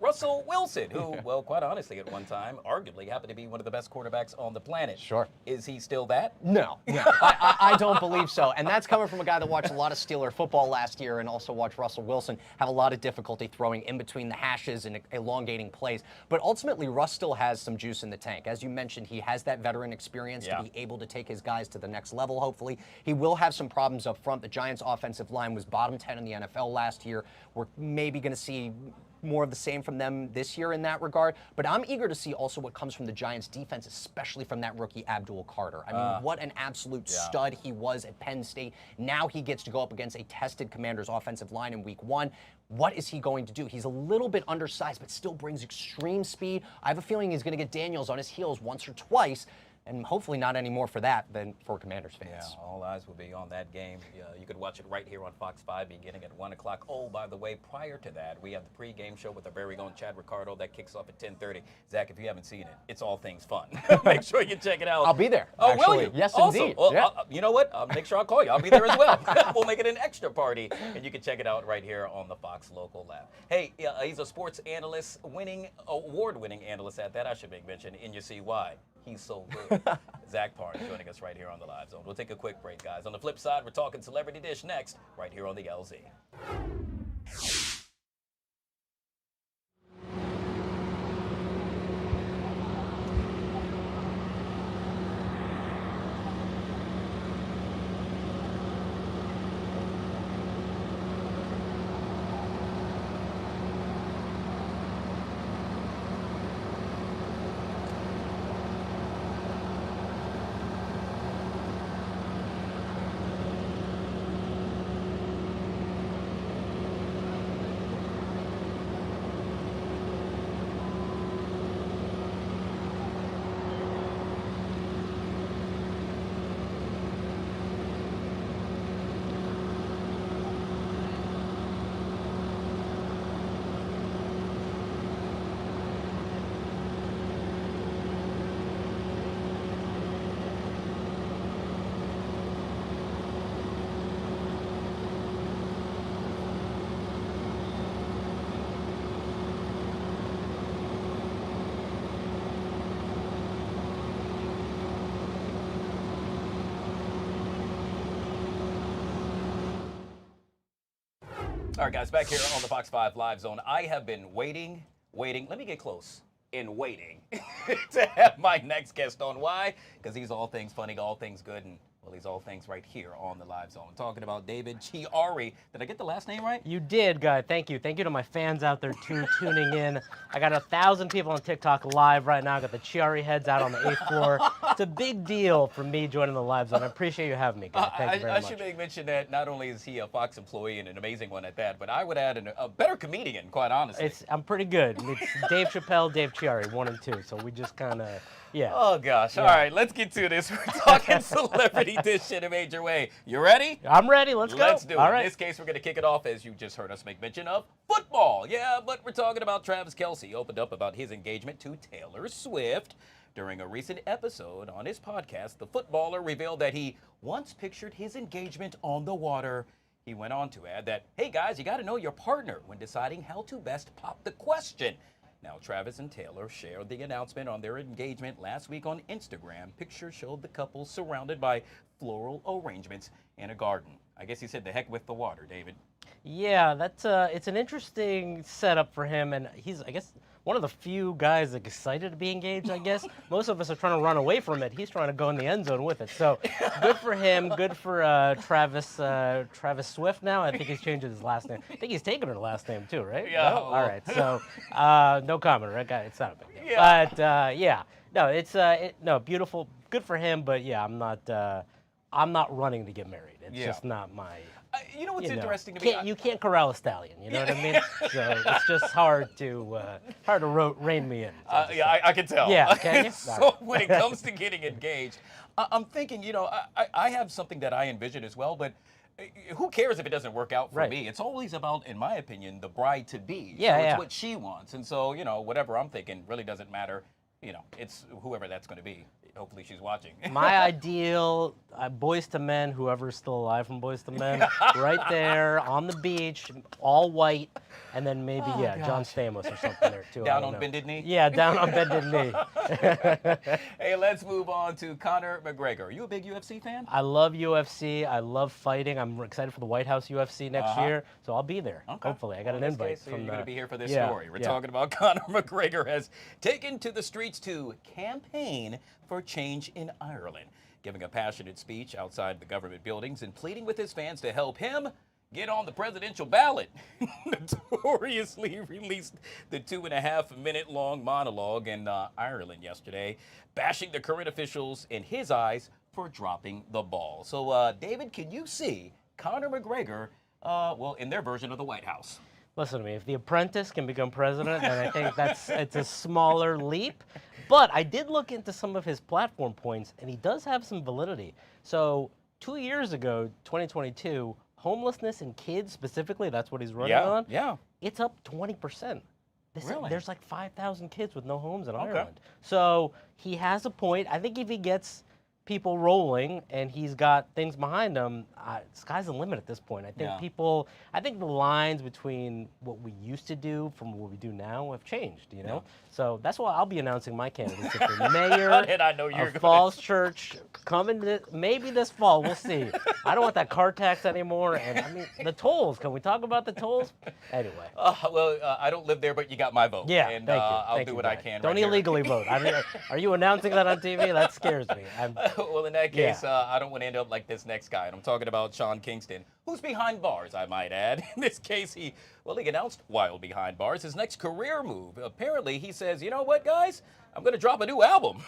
Russell Wilson, who, well, quite honestly, at one time, arguably happened to be one of the best quarterbacks on the planet. Sure. Is he still that? No. I don't believe so. And that's coming from a guy that watched a lot of Steeler football last year and also watched Russell Wilson have a lot of difficulty throwing in between the hashes and elongating plays. But ultimately, Russ still has some juice in the tank. As you mentioned, he has that veteran experience to be able to take his guys to the next level, hopefully. He will have some problems up front. The Giants' offensive line was bottom 10 in the NFL last year. We're maybe going to see more of the same from them this year in that regard. But I'm eager to see also what comes from the Giants' defense, especially from that rookie Abdul Carter. I mean, what an absolute stud he was at Penn State. Now he gets to go up against a tested Commanders' offensive line in week 1. What is he going to do? He's a little bit undersized, but still brings extreme speed. I have a feeling he's going to get Daniels on his heels once or twice, and hopefully not any more for that than for Commanders fans. Yeah, all eyes will be on that game. You could watch it right here on Fox 5 beginning at 1 o'clock. Oh, by the way, prior to that, we have the pregame show with our very own Chad Ricardo that kicks off at 10:30. Zach, if you haven't seen it, it's all things fun. Make sure you check it out. I'll be there. Oh, actually. will you? Yes, awesome. indeed. Well, yeah. you know what? I'll make sure I'll call you. I'll be there as well. We'll make it an extra party, and you can check it out right here on the Fox local lab. Hey, he's a sports analyst, award-winning analyst at that. I should make mention, and you see why. He's so good. Zach Parnes joining us right here on the Live Zone. We'll take a quick break, guys. On the flip side, we're talking Celebrity Dish next, right here on the LZ. All right, guys, back here on the Fox 5 Live Zone. I have been waiting. Let me get close. Waiting to have my next guest on. Why? Because he's all things funny, all things good, and well, he's all things right here on the Live Zone. Talking about David Chiari. Did I get the last name right? You did, Guy. Thank you. Thank you to my fans out there tuning in. I got 1,000 people on TikTok live right now. I got the Chiari heads out on the 8th floor. It's a big deal for me joining the Live Zone. I appreciate you having me, Guy. Thank you very much. I should make mention that not only is he a Fox employee and an amazing one at that, but I would add a better comedian, quite honestly. I'm pretty good. It's Dave Chappelle, Dave Chiari, 1 and 2. So we just kind of, yeah. Oh, gosh. Yeah. All right, let's get to this. We're talking Celebrity Dish in a major way. You ready? I'm ready. Let's go. Let's do it. All right. In this case, we're going to kick it off, as you just heard us make mention of, football. Yeah, but we're talking about Travis Kelce. He opened up about his engagement to Taylor Swift. During a recent episode on his podcast, the footballer revealed that he once pictured his engagement on the water. He went on to add that, hey, guys, you got to know your partner when deciding how to best pop the question. Now, Travis and Taylor shared the announcement on their engagement last week on Instagram. Pictures showed the couple surrounded by floral arrangements in a garden. I guess he said the heck with the water, David. Yeah, that's it's an interesting setup for him, and he's, I guess, one of the few guys that's excited to be engaged, I guess. Most of us are trying to run away from it. He's trying to go in the end zone with it. So good for him. Good for Travis Swift now. I think he's changing his last name. I think he's taking her last name too, right? Yeah. No? All right. So no comment, right, guy? It's not a big deal. Yeah. But yeah, no, it's no, beautiful. Good for him. But yeah, I'm not running to get married. It's just not my. You know what's interesting to me? You can't corral a stallion. You know what I mean? So it's just hard to rein me in. Yeah, I can tell. Yeah, can you? So when it comes to getting engaged, I'm thinking, you know, I have something that I envision as well, but who cares if it doesn't work out for me? It's always about, in my opinion, the bride-to-be. Yeah, so it's what she wants. And so, you know, whatever I'm thinking really doesn't matter. You know, it's whoever that's going to be. Hopefully she's watching. My ideal, Boys to Men, whoever's still alive from Boys to Men, right there on the beach, all white, and then maybe, John Stamos or something there too. Down on bended knee? Yeah, down on bended knee. Hey, let's move on to Conor McGregor. Are you a big UFC fan? I love UFC. I love fighting. I'm excited for the White House UFC next year, so I'll be there. Okay. Hopefully, I got an In this invite case, from. You're going to be here for this yeah, story. We're yeah. talking about Conor McGregor has taken to the streets to campaign for change in Ireland, giving a passionate speech outside the government buildings and pleading with his fans to help him get on the presidential ballot. Notoriously released the 2.5-minute-long monologue in Ireland yesterday, bashing the current officials in his eyes for dropping the ball. So, David, can you see Conor McGregor, in their version of the White House? Listen to me. If The Apprentice can become president, then I think it's a smaller leap. But I did look into some of his platform points, and he does have some validity. So 2 years ago, 2022, homelessness in kids specifically, that's what he's running on. Yeah. It's up 20%. Really? There's like 5,000 kids with no homes in Ireland. So he has a point. I think if he gets people rolling and he's got things behind him, sky's the limit at this point. I think I think the lines between what we used to do from what we do now have changed, you know? So that's why I'll be announcing my candidacy for mayor And I know you're of Falls Church coming maybe this fall. We'll see. I don't want that car tax anymore. And I mean, the tolls. Can we talk about the tolls? Anyway. I don't live there, but you got my vote. Yeah, and thank you. I'll Thank do you, what I Brian. can. Don't right here. illegally vote. Are you announcing that on TV? That scares me. Well, in that case, I don't want to end up like this next guy. And I'm talking about Sean Kingston, who's behind bars, I might add. In this case, he announced while behind bars his next career move. Apparently, he says, you know what, guys? I'm going to drop a new album.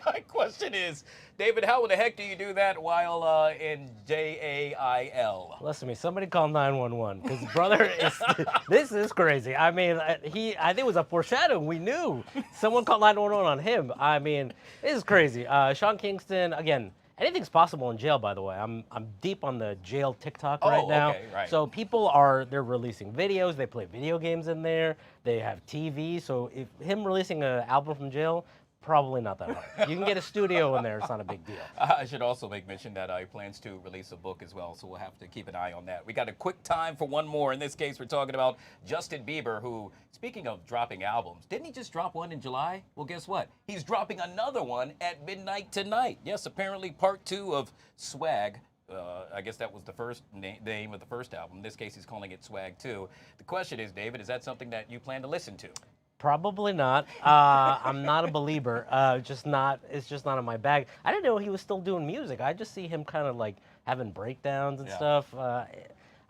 My question is, David, how in the heck do you do that while in JAIL? Listen to me. Somebody call 911 because brother, this is crazy. I mean, I think it was a foreshadowing. We knew someone called 911 on him. I mean, this is crazy. Sean Kingston, again. Anything's possible in jail, by the way. I'm deep on the jail TikTok right now. Okay, right. So people they're releasing videos. They play video games in there. They have TV. So if him releasing an album from jail, probably not that hard. You can get a studio in there. It's not a big deal. I should also make mention that he plans to release a book as well, so we'll have to keep an eye on that. We got a quick time for one more. In this case, we're talking about Justin Bieber, who, speaking of dropping albums, didn't he just drop one in July? Well, guess what? He's dropping another one at midnight tonight. Yes, apparently part 2 of Swag. I guess that was the first name of the first album. In this case, he's calling it Swag 2. The question is, David, is that something that you plan to listen to? Probably not. I'm not a believer. It's just not in my bag. I didn't know he was still doing music. I just see him kind of like having breakdowns and stuff. I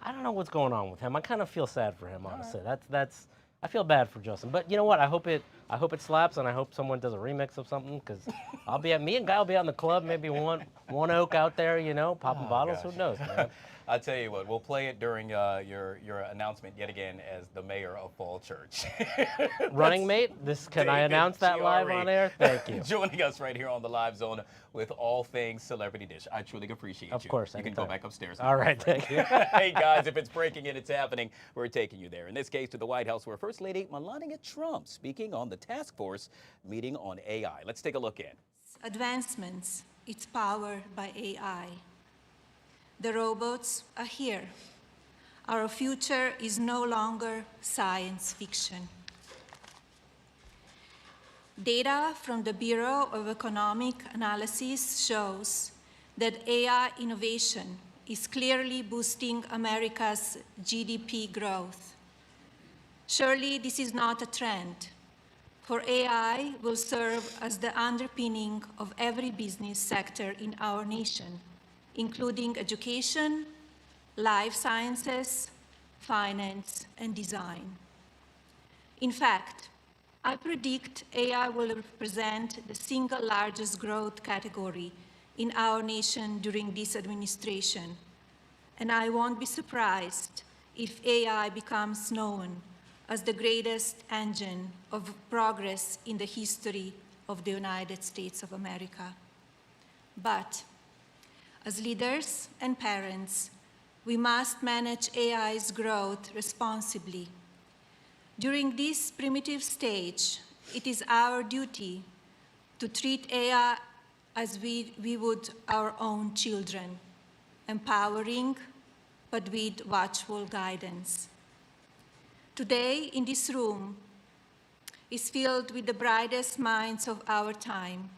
don't know what's going on with him. I kind of feel sad for him, honestly. That's I feel bad for Justin. But you know what? I hope it slaps, and I hope someone does a remix of something, because me and Guy will be out in the club, maybe one oak out there, you know, popping bottles. Gosh. Who knows, man? I'll tell you what, we'll play it during your announcement yet again as the mayor of Fall Church. Running mate, can I announce that live on air? Thank you. Joining us right here on the Live Zone with all things Celebrity Dish. I truly appreciate you. Of course. You can go back upstairs. All right, thank you. Hey, guys, if it's breaking and it's happening, we're taking you there. In this case, to the White House, where First Lady Melania Trump speaking on the task force meeting on AI. Let's take a look in. Advancements, it's powered by AI. The robots are here. Our future is no longer science fiction. Data from the Bureau of Economic Analysis shows that AI innovation is clearly boosting America's GDP growth. Surely this is not a trend, for AI will serve as the underpinning of every business sector in our nation, including education, life sciences, finance, and design. In fact, I predict AI will represent the single largest growth category in our nation during this administration, and I won't be surprised if AI becomes known as the greatest engine of progress in the history of the United States of America. But as leaders and parents, we must manage AI's growth responsibly. During this primitive stage, it is our duty to treat AI as we would our own children, empowering but with watchful guidance. Today, in this room, is filled with the brightest minds of our time.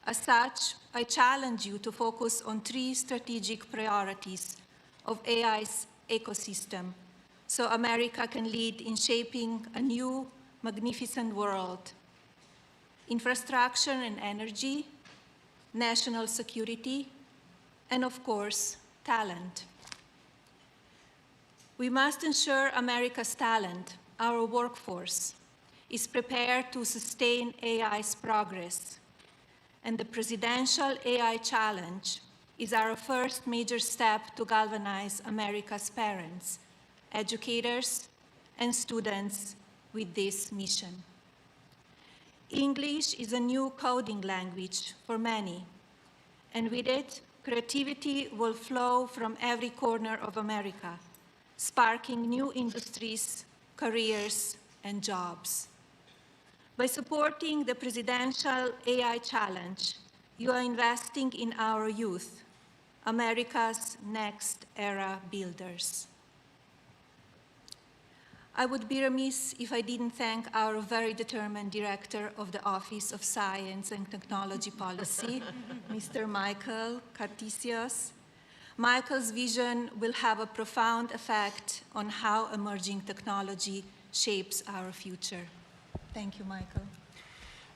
As such, I challenge you to focus on 3 strategic priorities of AI's ecosystem so America can lead in shaping a new, magnificent world. Infrastructure and energy, national security, and of course, talent. We must ensure America's talent, our workforce, is prepared to sustain AI's progress. And the Presidential AI Challenge is our first major step to galvanize America's parents, educators, and students with this mission. English is a new coding language for many, and with it, creativity will flow from every corner of America, sparking new industries, careers, and jobs. By supporting the Presidential AI Challenge, you are investing in our youth, America's next era builders. I would be remiss if I didn't thank our very determined Director of the Office of Science and Technology Policy, Mr. Michael Cartesius. Michael's vision will have a profound effect on how emerging technology shapes our future. Thank you, Michael.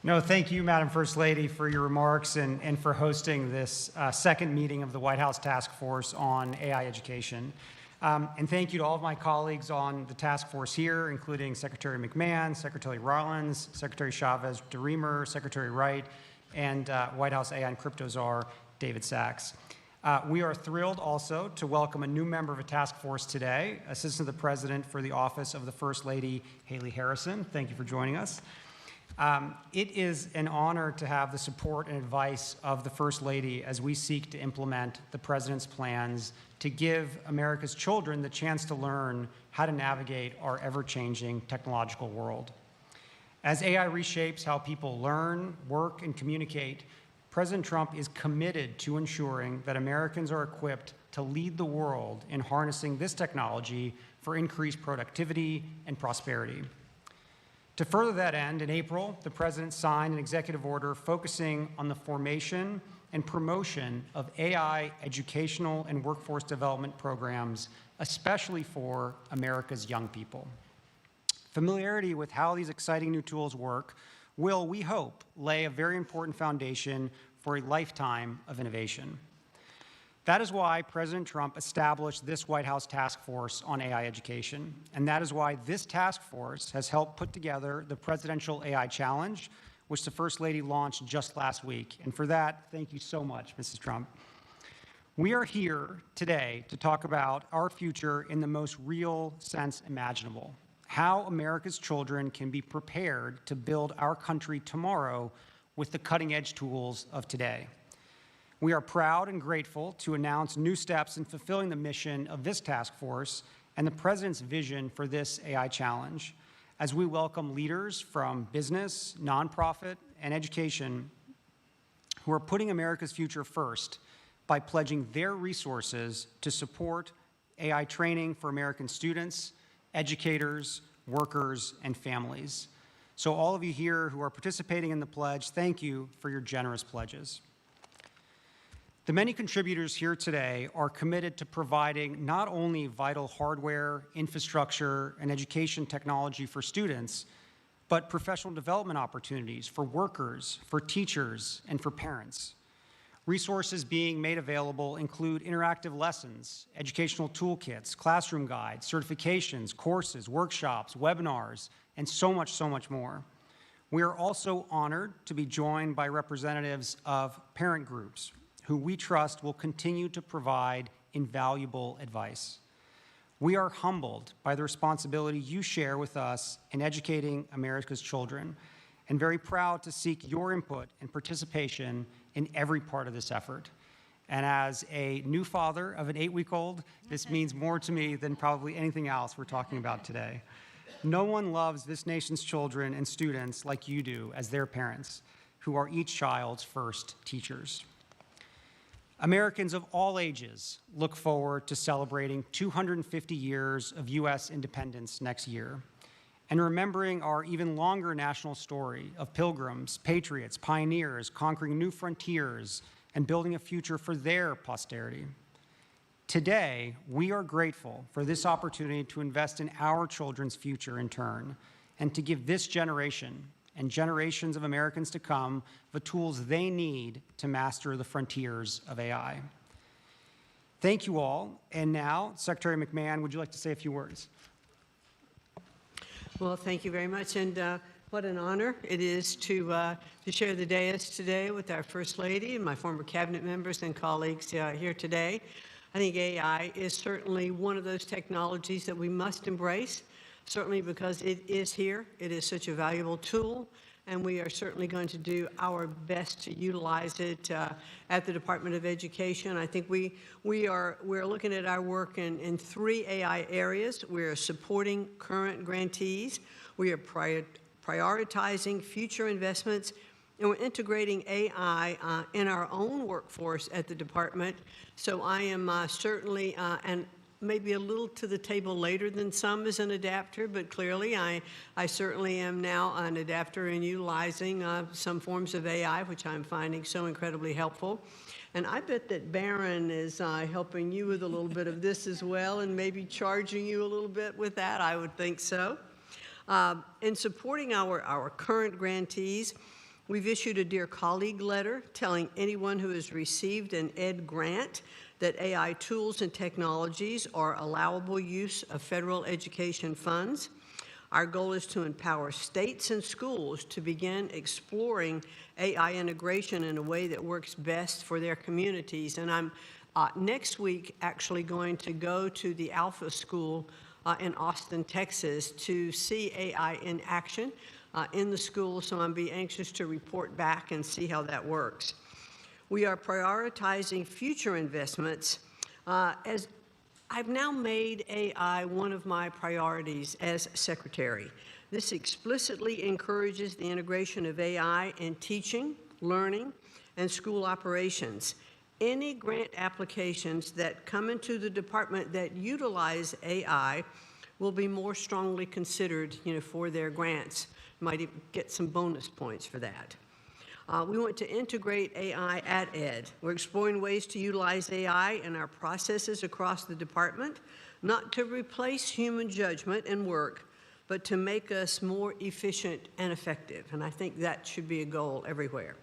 No, thank you, Madam First Lady, for your remarks and for hosting this second meeting of the White House Task Force on AI Education. And thank you to all of my colleagues on the task force here, including Secretary McMahon, Secretary Rollins, Secretary Chavez-DeRemer, Secretary Wright, and White House AI and Crypto Czar, David Sachs. We are thrilled also to welcome a new member of a task force today, Assistant to the President for the Office of the First Lady, Haley Harrison. Thank you for joining us. It is an honor to have the support and advice of the First Lady as we seek to implement the President's plans to give America's children the chance to learn how to navigate our ever-changing technological world. As AI reshapes how people learn, work, and communicate, President Trump is committed to ensuring that Americans are equipped to lead the world in harnessing this technology for increased productivity and prosperity. To further that end, in April, the President signed an executive order focusing on the formation and promotion of AI educational and workforce development programs, especially for America's young people. Familiarity with how these exciting new tools work will, we hope, lay a very important foundation for a lifetime of innovation. That is why President Trump established this White House task force on AI education, and that is why this task force has helped put together the Presidential AI Challenge, which the First Lady launched just last week. And for that, thank you so much, Mrs. Trump. We are here today to talk about our future in the most real sense imaginable, how America's children can be prepared to build our country tomorrow with the cutting-edge tools of today. We are proud and grateful to announce new steps in fulfilling the mission of this task force and the President's vision for this AI challenge, as we welcome leaders from business, nonprofit, and education who are putting America's future first by pledging their resources to support AI training for American students, educators, workers, and families. So all of you here who are participating in the pledge, thank you for your generous pledges. The many contributors here today are committed to providing not only vital hardware, infrastructure, and education technology for students, but professional development opportunities for workers, for teachers, and for parents. Resources being made available include interactive lessons, educational toolkits, classroom guides, certifications, courses, workshops, webinars, and so much more. We are also honored to be joined by representatives of parent groups who we trust will continue to provide invaluable advice. We are humbled by the responsibility you share with us in educating America's children, and very proud to seek your input and participation in every part of this effort. And as a new father of an 8-week-old, this means more to me than probably anything else we're talking about today. No one loves this nation's children and students like you do as their parents, who are each child's first teachers. Americans of all ages look forward to celebrating 250 years of U.S. independence next year and remembering our even longer national story of pilgrims, patriots, pioneers, conquering new frontiers, and building a future for their posterity. Today, we are grateful for this opportunity to invest in our children's future in turn, and to give this generation and generations of Americans to come the tools they need to master the frontiers of AI. Thank you all. And now, Secretary McMahon, would you like to say a few words? Well, thank you very much, and what an honor it is to share the dais today with our First Lady and my former cabinet members and colleagues here today. I think AI is certainly one of those technologies that we must embrace, certainly because it is here. It is such a valuable tool, and we are certainly going to do our best to utilize it at the Department of Education. I think we're looking at our work in 3 AI areas. We are supporting current grantees. We are prioritizing future investments, and we're integrating AI in our own workforce at the department. So I am certainly, and maybe a little to the table later than some as an adapter, but clearly I certainly am now an adapter in utilizing some forms of AI, which I'm finding so incredibly helpful. And I bet that Barron is helping you with a little bit of this as well, and maybe charging you a little bit with that. I would think so. In supporting our current grantees, we've issued a Dear Colleague letter telling anyone who has received an ED grant that AI tools and technologies are allowable use of federal education funds. Our goal is to empower states and schools to begin exploring AI integration in a way that works best for their communities. And I'm next week actually going to go to the Alpha School in Austin, Texas, to see AI in action in the school, so I'll be anxious to report back and see how that works. We are prioritizing future investments as I've now made AI one of my priorities as secretary. This explicitly encourages the integration of AI in teaching, learning, and school operations. Any grant applications that come into the department that utilize AI will be more strongly considered, for their grants. Might even get some bonus points for that. We want to integrate AI at ED. We're exploring ways to utilize AI in our processes across the department, not to replace human judgment and work, but to make us more efficient and effective. And I think that should be a goal everywhere.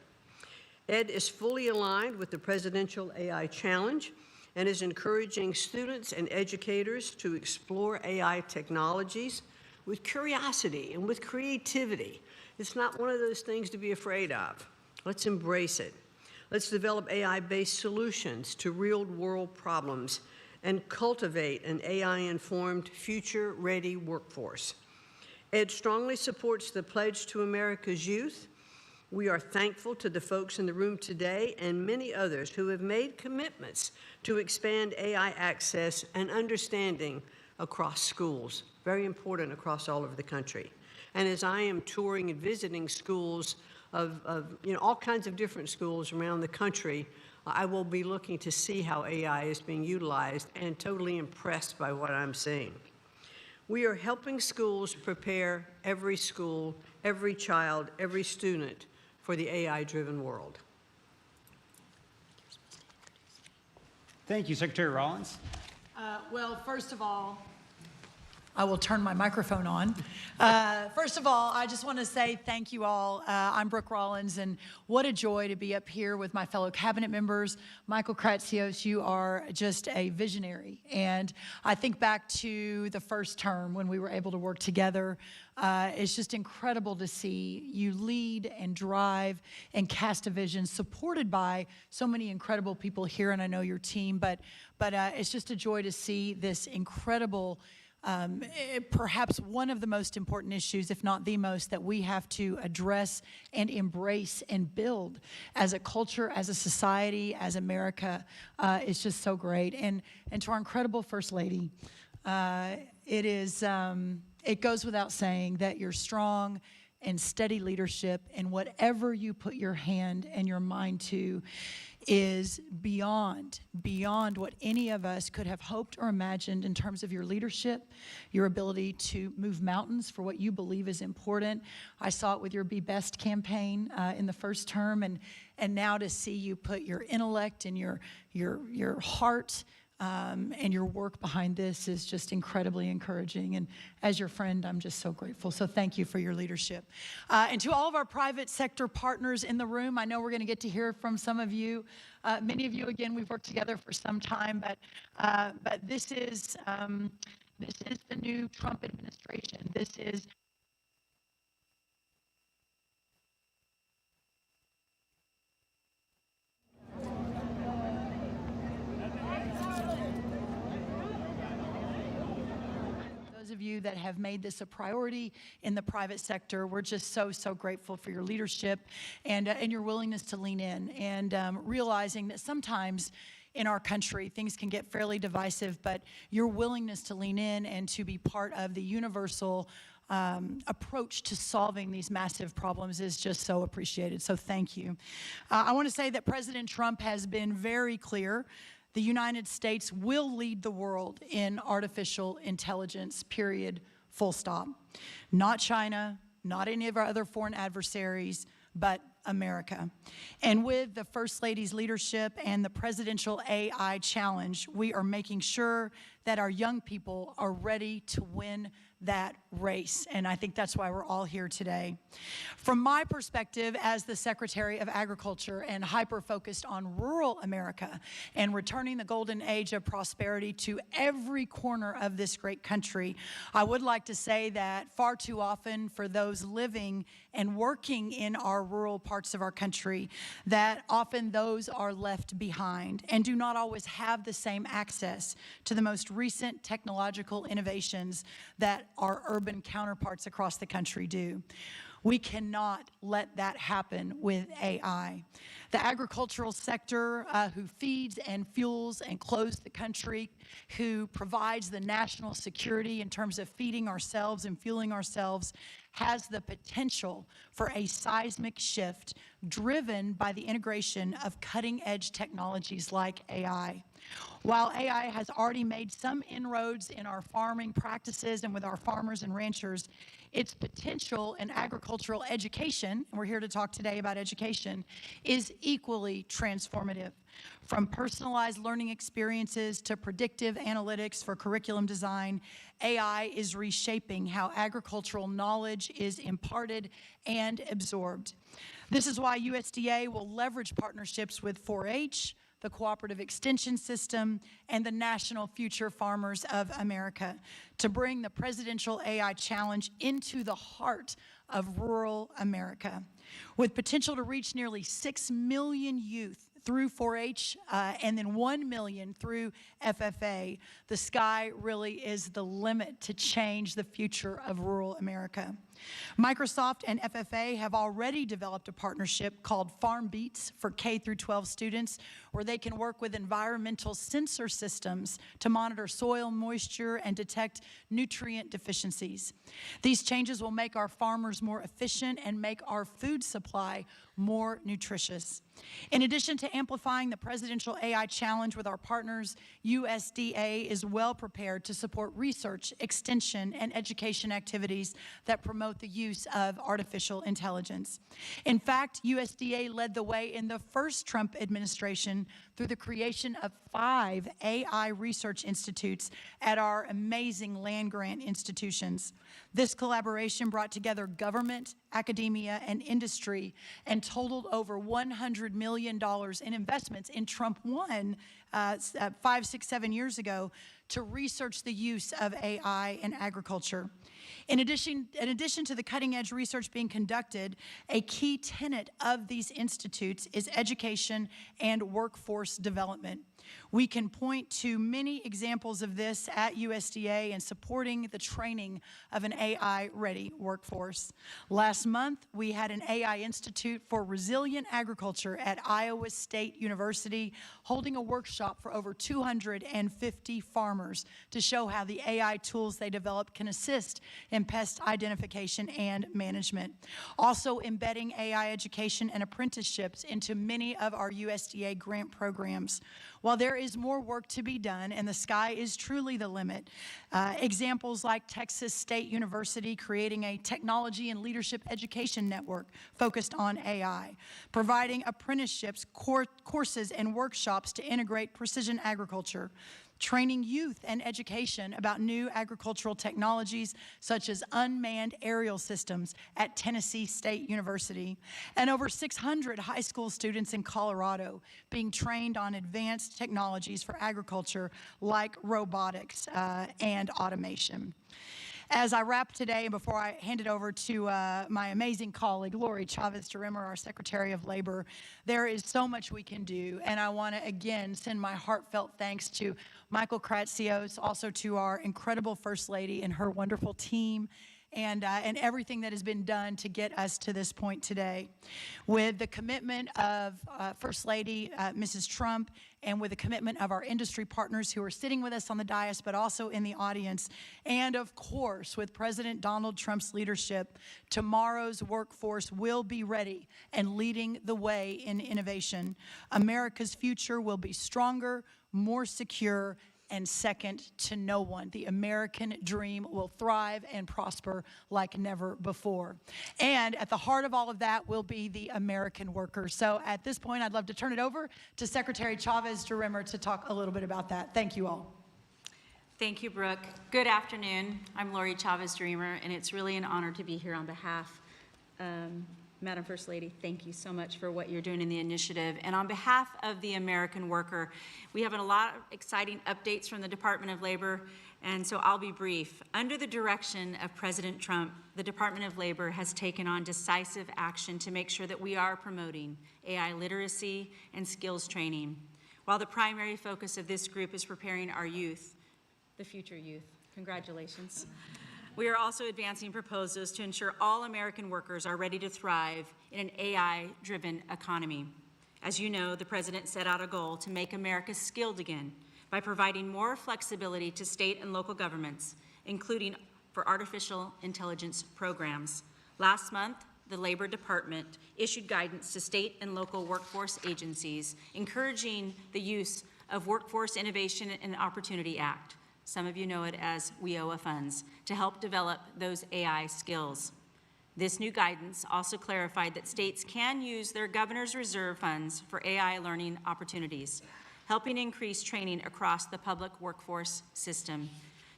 ED is fully aligned with the Presidential AI Challenge and is encouraging students and educators to explore AI technologies with curiosity and with creativity. It's not one of those things to be afraid of. Let's embrace it. Let's develop AI-based solutions to real-world problems and cultivate an AI-informed, future-ready workforce. ED strongly supports the Pledge to America's Youth. We are thankful to the folks in the room today and many others who have made commitments to expand AI access and understanding across schools. Very important across all over the country. And as I am touring and visiting schools of all kinds of different schools around the country, I will be looking to see how AI is being utilized and totally impressed by what I'm seeing. We are helping schools prepare every school, every child, every student for the AI-driven world. Thank you, Secretary Rollins. Well, first of all, I will turn my microphone on. First of all, I just want to say thank you all. I'm Brooke Rollins, and what a joy to be up here with my fellow cabinet members. Michael Kratsios, you are just a visionary. And I think back to the first term when we were able to work together. It's just incredible to see you lead and drive and cast a vision supported by so many incredible people here, and I know your team. But it's just a joy to see this incredible perhaps one of the most important issues, if not the most, that we have to address and embrace and build as a culture, as a society, as America. It's just so great. And to our incredible First Lady, it goes without saying that you're strong and steady leadership, and whatever you put your hand and your mind to is beyond what any of us could have hoped or imagined in terms of your leadership, your ability to move mountains for what you believe is important. I saw it with your Be Best campaign in the first term, and now to see you put your intellect and your heart and your work behind this is just incredibly encouraging. And as your friend, I'm just so grateful. So thank you for your leadership. And to all of our private sector partners in the room, I know we're going to get to hear from some of you. Many of you, again, we've worked together for some time, but this is the new Trump administration. This is of you that have made this a priority in the private sector. We're just so grateful for your leadership and your willingness to lean in and realizing that sometimes in our country things can get fairly divisive, but your willingness to lean in and to be part of the universal approach to solving these massive problems is just so appreciated. So thank you. I want to say that President Trump has been very clear. The United States will lead the world in artificial intelligence, period, full stop. Not China, not any of our other foreign adversaries, but America. And with the First Lady's leadership and the Presidential AI Challenge, we are making sure that our young people are ready to win that race. And I think that's why we're all here today. From my perspective as the Secretary of Agriculture and hyper-focused on rural America and returning the golden age of prosperity to every corner of this great country, I would like to say that far too often for those living and working in our rural parts of our country, that often those are left behind and do not always have the same access to the most recent technological innovations that our urban counterparts across the country do. We cannot let that happen with AI. The agricultural sector, who feeds and fuels and clothes the country, who provides the national security in terms of feeding ourselves and fueling ourselves, has the potential for a seismic shift driven by the integration of cutting-edge technologies like AI. While AI has already made some inroads in our farming practices and with our farmers and ranchers, its potential in agricultural education, and we're here to talk today about education, is equally transformative. From personalized learning experiences to predictive analytics for curriculum design, AI is reshaping how agricultural knowledge is imparted and absorbed. This is why USDA will leverage partnerships with 4-H, the Cooperative Extension System, and the National Future Farmers of America to bring the Presidential AI Challenge into the heart of rural America. With potential to reach nearly 6 million youth through 4-H and then 1 million through FFA, the sky really is the limit to change the future of rural America. Microsoft and FFA have already developed a partnership called Farm Beats for K through 12 students, where they can work with environmental sensor systems to monitor soil moisture and detect nutrient deficiencies. These changes will make our farmers more efficient and make our food supply more nutritious. In addition to amplifying the Presidential AI Challenge with our partners, USDA is well prepared to support research, extension, and education activities that promote the use of artificial intelligence. In fact, USDA led the way in the first Trump administration through the creation of 5 AI research institutes at our amazing land-grant institutions. This collaboration brought together government, academia, and industry and totaled over $100 million in investments in Trump 1 5, 6, 7 years ago to research the use of AI in agriculture. In addition to the cutting-edge research being conducted, a key tenet of these institutes is education and workforce development. We can point to many examples of this at USDA in supporting the training of an AI-ready workforce. Last Last month, we had an AI Institute for Resilient Agriculture at Iowa State University holding a workshop for over 250 farmers to show how the AI tools they developed can assist in pest identification and management. Also embedding AI education and apprenticeships into many of our USDA grant programs. While there is more work to be done and the sky is truly the limit, examples like Texas State University creating a technology and leadership education network focused on AI, providing apprenticeships, courses, and workshops to integrate precision agriculture, training youth and education about new agricultural technologies such as unmanned aerial systems at Tennessee State University, and over 600 high school students in Colorado being trained on advanced technologies for agriculture like robotics and automation. As I wrap today, and before I hand it over to my amazing colleague, Lori Chavez-DeRimmer, our Secretary of Labor, there is so much we can do. And I want to, again, send my heartfelt thanks to Michael Kratsios, also to our incredible First Lady and her wonderful team, and everything that has been done to get us to this point today. With the commitment of First Lady Mrs. Trump, and with the commitment of our industry partners who are sitting with us on the dais, but also in the audience, and of course, with President Donald Trump's leadership, tomorrow's workforce will be ready and leading the way in innovation. America's future will be stronger, more secure, and second to no one. The American dream will thrive and prosper like never before. And at the heart of all of that will be the American worker. So at this point, I'd love to turn it over to Secretary Chavez-DeRimmer to talk a little bit about that. Thank you all. Thank you, Brooke. Good afternoon. I'm Lori Chavez-DeRimmer, and it's really an honor to be here on behalf Madam First Lady, thank you so much for what you're doing in the initiative. And on behalf of the American worker, we have a lot of exciting updates from the Department of Labor, and so I'll be brief. Under the direction of President Trump, the Department of Labor has taken on decisive action to make sure that we are promoting AI literacy and skills training, while the primary focus of this group is preparing our youth, the future youth. Congratulations. We are also advancing proposals to ensure all American workers are ready to thrive in an AI-driven economy. As you know, the President set out a goal to make America skilled again by providing more flexibility to state and local governments, including for artificial intelligence programs. Last month, the Labor Department issued guidance to state and local workforce agencies, encouraging the use of Workforce Innovation and Opportunity Act. Some of you know it as WIOA funds, to help develop those AI skills. This new guidance also clarified that states can use their governor's reserve funds for AI learning opportunities, helping increase training across the public workforce system.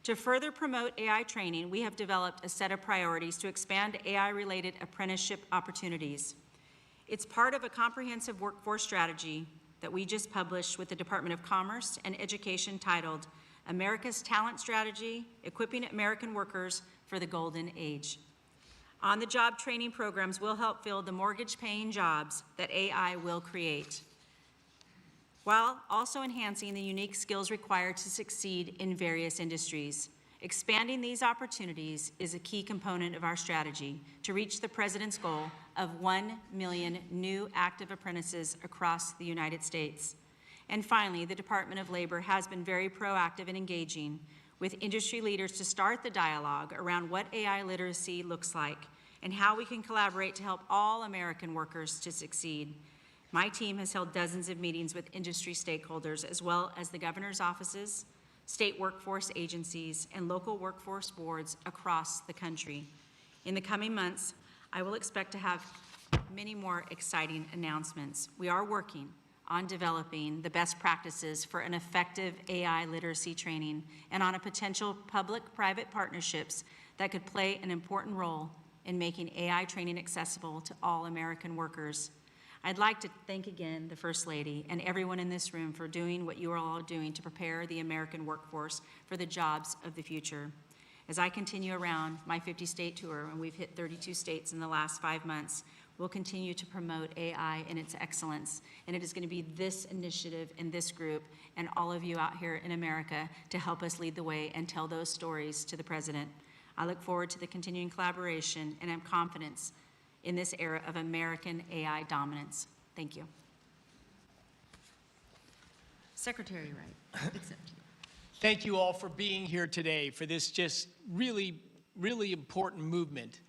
To further promote AI training, we have developed a set of priorities to expand AI-related apprenticeship opportunities. It's part of a comprehensive workforce strategy that we just published with the Department of Commerce and Education titled America's Talent Strategy, Equipping American Workers for the Golden Age. On-the-job training programs will help fill the mortgage-paying jobs that AI will create, while also enhancing the unique skills required to succeed in various industries. Expanding these opportunities is a key component of our strategy to reach the President's goal of 1 million new active apprentices across the United States. And finally, the Department of Labor has been very proactive in engaging with industry leaders to start the dialogue around what AI literacy looks like and how we can collaborate to help all American workers to succeed. My team has held dozens of meetings with industry stakeholders, as well as the governor's offices, state workforce agencies, and local workforce boards across the country. In the coming months, I will expect to have many more exciting announcements. We are working on developing the best practices for an effective AI literacy training and on a potential public-private partnerships that could play an important role in making AI training accessible to all American workers. I'd like to thank again the First Lady and everyone in this room for doing what you are all doing to prepare the American workforce for the jobs of the future. As I continue around my 50-state tour, and we've hit 32 states in the last 5 months, we'll continue to promote AI and its excellence. And it is going to be this initiative and this group and all of you out here in America to help us lead the way and tell those stories to the President. I look forward to the continuing collaboration, and I'm confident in this era of American AI dominance. Thank you. Secretary Wright, it's up to you. Thank you all for being here today for this just really important movement.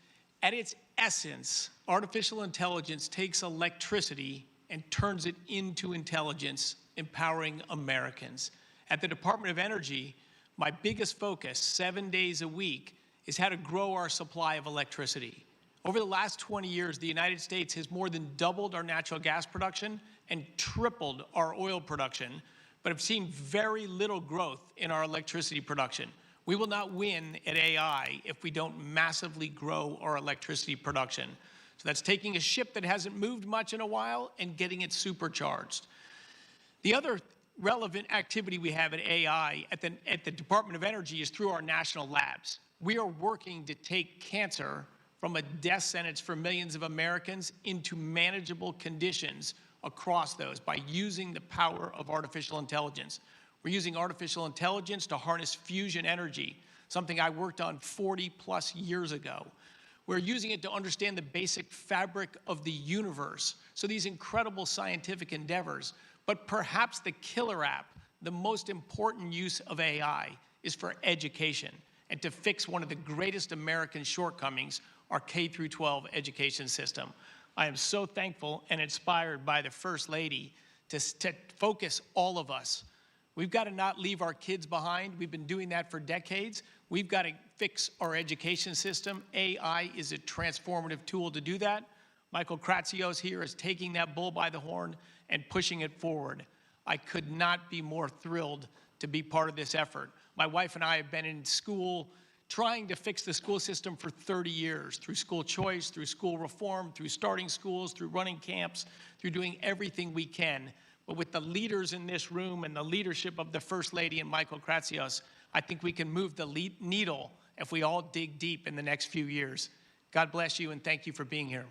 At its essence, artificial intelligence takes electricity and turns it into intelligence, empowering Americans. At the Department of Energy, my biggest focus, 7 days a week, is how to grow our supply of electricity. Over the last 20 years, the United States has more than doubled our natural gas production and tripled our oil production, but have seen very little growth in our electricity production. We will not win at AI if we don't massively grow our electricity production. So that's taking a ship that hasn't moved much in a while and getting it supercharged. The other relevant activity we have at AI at the Department of Energy is through our national labs. We are working to take cancer from a death sentence for millions of Americans into manageable conditions across those by using the power of artificial intelligence. We're using artificial intelligence to harness fusion energy, something I worked on 40+ years ago. We're using it to understand the basic fabric of the universe. So these incredible scientific endeavors, but perhaps the killer app, the most important use of AI is for education and to fix one of the greatest American shortcomings, our K-12 education system. I am so thankful and inspired by the First Lady to focus all of us. We've got to not leave our kids behind. We've been doing that for decades. We've got to fix our education system. AI is a transformative tool to do that. Michael Kratsios here is taking that bull by the horn and pushing it forward. I could not be more thrilled to be part of this effort. My wife and I have been in school trying to fix the school system for 30 years, through school choice, through school reform, through starting schools, through running camps, through doing everything we can. But with the leaders in this room and the leadership of the First Lady and Michael Kratsios, I think we can move the needle if we all dig deep in the next few years. God bless you, and thank you for being here.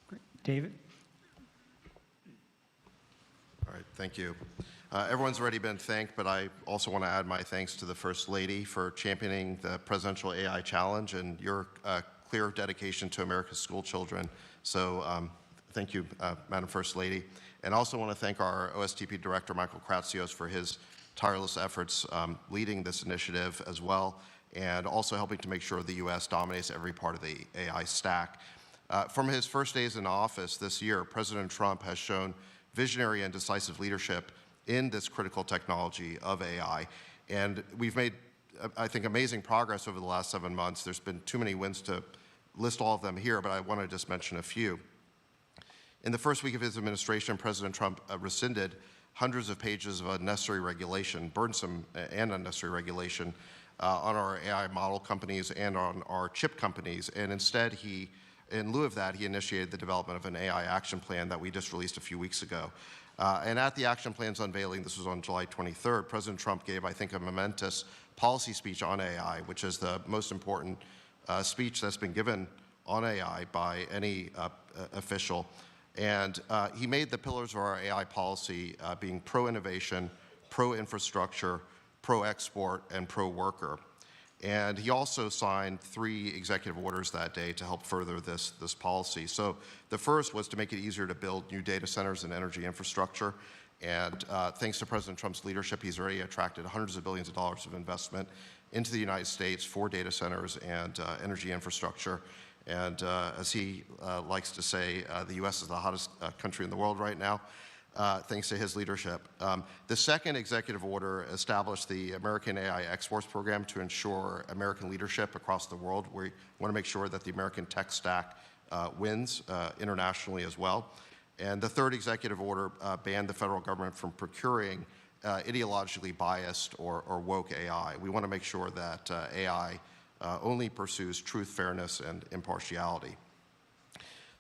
Great. David? All right, thank you. Everyone's already been thanked, but I also want to add my thanks to the First Lady for championing the Presidential AI Challenge and your clear dedication to America's school children. So thank you, Madam First Lady. And I also want to thank our OSTP Director, Michael Kratsios, for his tireless efforts leading this initiative as well, and also helping to make sure the U.S. dominates every part of the AI stack. From his first days in office this year, President Trump has shown visionary and decisive leadership in this critical technology of AI. And we've made, I think, amazing progress over the last 7 months. There's been too many wins to list all of them here, but I want to just mention a few. In the first week of his administration, President Trump rescinded hundreds of pages of unnecessary regulation, burdensome and unnecessary regulation, on our AI model companies and on our chip companies. And instead, in lieu of that, he initiated the development of an AI action plan that we just released a few weeks ago. And at the action plan's unveiling, this was on July 23rd, President Trump gave, I think, a momentous policy speech on AI, which is the most important speech that's been given on AI by any official. And he made the pillars of our AI policy being pro-innovation, pro-infrastructure, pro-export, and pro-worker. And he also signed 3 executive orders that day to help further this policy. So the first was to make it easier to build new data centers and energy infrastructure. And thanks to President Trump's leadership, he's already attracted hundreds of billions of dollars of investment into the United States for data centers and energy infrastructure. And as he likes to say, the U.S. is the hottest country in the world right now, thanks to his leadership. The second executive order established the American AI Exports Program to ensure American leadership across the world. We want to make sure that the American tech stack wins internationally as well. And the third executive order banned the federal government from procuring ideologically biased or woke AI. We want to make sure that AI only pursues truth, fairness, and impartiality.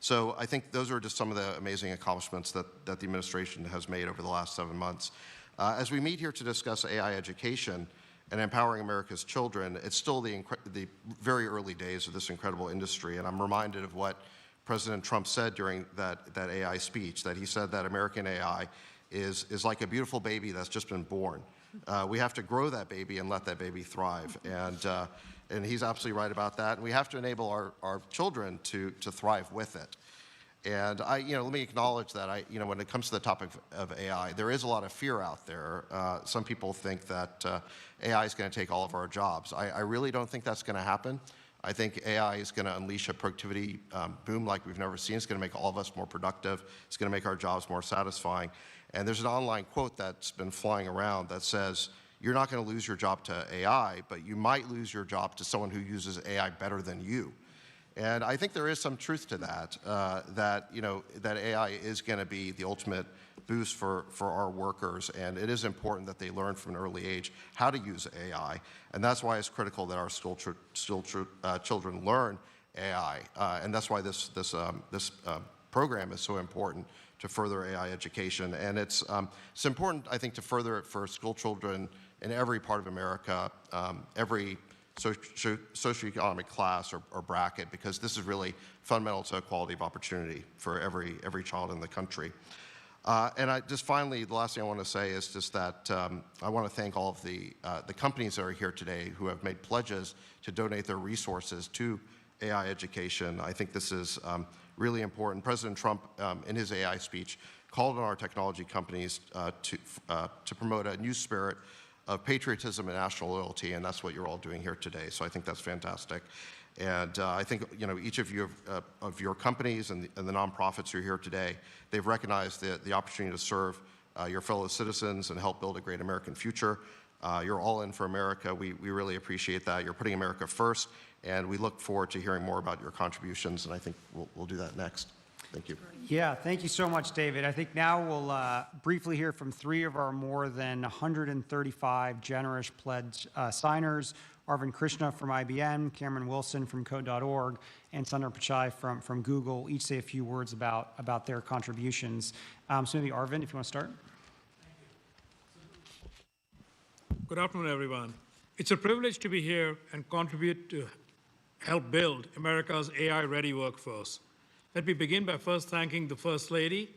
So I think those are just some of the amazing accomplishments that the administration has made over the last 7 months. As we meet here to discuss AI education and empowering America's children, it's still the very early days of this incredible industry, and I'm reminded of what President Trump said during that AI speech, that he said that American AI is like a beautiful baby that's just been born. We have to grow that baby and let that baby thrive. And he's absolutely right about that. And we have to enable our children to thrive with it. And let me acknowledge that when it comes to the topic of AI, there is a lot of fear out there. Some people think that AI is going to take all of our jobs. I really don't think that's going to happen. I think AI is going to unleash a productivity boom like we've never seen. It's going to make all of us more productive. It's going to make our jobs more satisfying. And there's an online quote that's been flying around that says, you're not going to lose your job to AI, but you might lose your job to someone who uses AI better than you. And I think there is some truth to that, that AI is going to be the ultimate boost for our workers, and it is important that they learn from an early age how to use AI, and that's why it's critical that our children learn AI, and that's why this program is so important to further AI education. And it's important, I think, to further it for school children in every part of America, every socioeconomic class or bracket, because this is really fundamental to equality of opportunity for every child in the country. And finally, the last thing I want to say is just that I want to thank all of the companies that are here today who have made pledges to donate their resources to AI education. I think this is really important. President Trump, in his AI speech, called on our technology companies to promote a new spirit of patriotism and national loyalty, and that's what you're all doing here today. So I think that's fantastic. And I think each of you of your companies and the nonprofits who are here today, they've recognized the opportunity to serve your fellow citizens and help build a great American future. You're all in for America. We really appreciate that. You're putting America first, and we look forward to hearing more about your contributions, and I think we'll do that next. Thank you. Yeah, thank you so much, David. I think now we'll briefly hear from 3 of our more than 135 generous pledge signers: Arvind Krishna from IBM, Cameron Wilson from Code.org, and Sundar Pichai from Google. Each say a few words about their contributions. So maybe Arvind, if you want to start. Good afternoon, everyone. It's a privilege to be here and contribute to help build America's AI-ready workforce. Let me begin by first thanking the First Lady,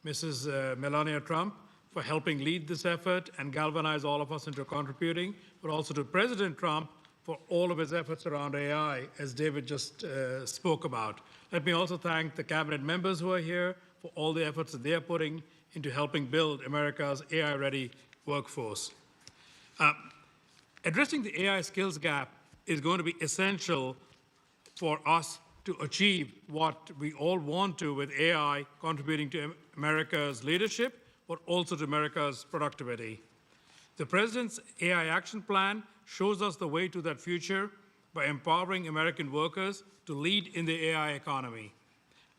Mrs. Melania Trump, for helping lead this effort and galvanize all of us into contributing, but also to President Trump for all of his efforts around AI, as David just spoke about. Let me also thank the cabinet members who are here for all the efforts that they are putting into helping build America's AI-ready workforce. Addressing the AI skills gap is going to be essential for us to achieve what we all want to with AI contributing to America's leadership, but also to America's productivity. The President's AI Action Plan shows us the way to that future by empowering American workers to lead in the AI economy.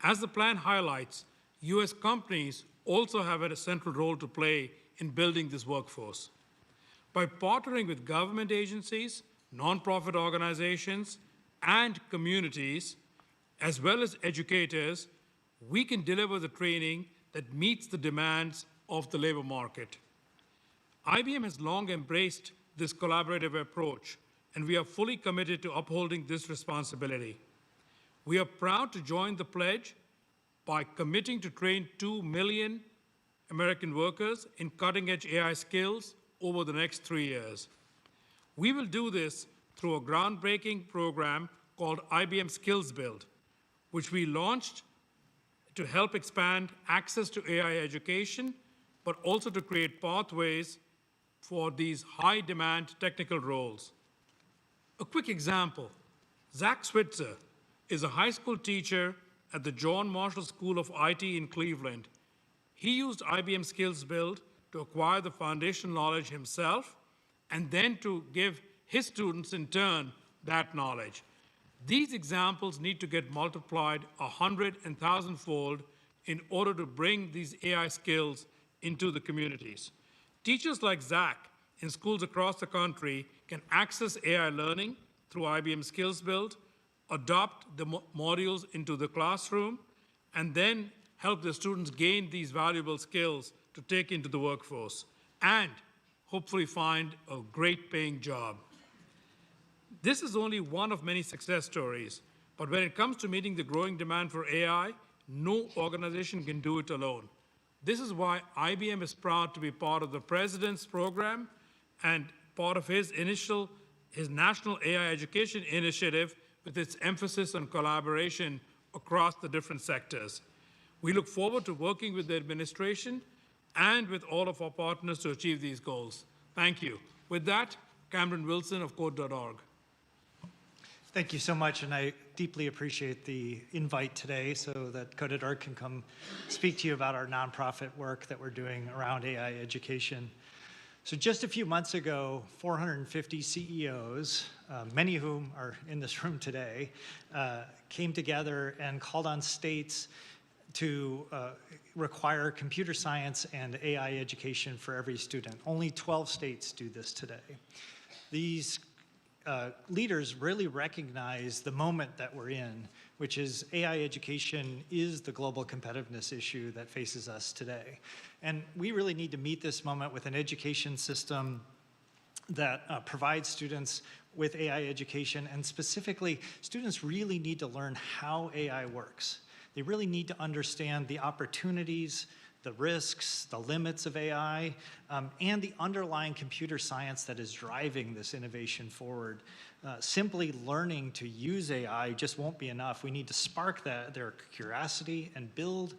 As the plan highlights, U.S. companies also have a central role to play in building this workforce. By partnering with government agencies, nonprofit organizations, and communities, as well as educators, we can deliver the training that meets the demands of the labor market. IBM has long embraced this collaborative approach, and we are fully committed to upholding this responsibility. We are proud to join the pledge by committing to train 2 million American workers in cutting-edge AI skills over the next 3 years. We will do this through a groundbreaking program called IBM Skills Build, which we launched to help expand access to AI education, but also to create pathways for these high-demand technical roles. A quick example, Zach Switzer is a high school teacher at the John Marshall School of IT in Cleveland. He used IBM Skills Build to acquire the foundation knowledge himself, and then to give his students in turn that knowledge. These examples need to get multiplied 100 and 1,000-fold in order to bring these AI skills into the communities. Teachers like Zach in schools across the country can access AI learning through IBM Skills Build, adopt the modules into the classroom, and then help the students gain these valuable skills to take into the workforce, and hopefully find a great paying job. This is only one of many success stories, but when it comes to meeting the growing demand for AI, no organization can do it alone. This is why IBM is proud to be part of the President's program and part of his National AI Education Initiative with its emphasis on collaboration across the different sectors. We look forward to working with the administration and with all of our partners to achieve these goals. Thank you. With that, Cameron Wilson of Code.org. Thank you so much, and I deeply appreciate the invite today so that Code.org can come speak to you about our nonprofit work that we're doing around AI education. So just a few months ago, 450 CEOs, many of whom are in this room today, came together and called on states to require computer science and AI education for every student. Only 12 states do this today. These leaders really recognize the moment that we're in, which is AI education is the global competitiveness issue that faces us today. And we really need to meet this moment with an education system that provides students with AI education, and specifically, students really need to learn how AI works. They really need to understand the opportunities, the risks, the limits of AI, and the underlying computer science that is driving this innovation forward. Simply learning to use AI just won't be enough. We need to spark their curiosity and build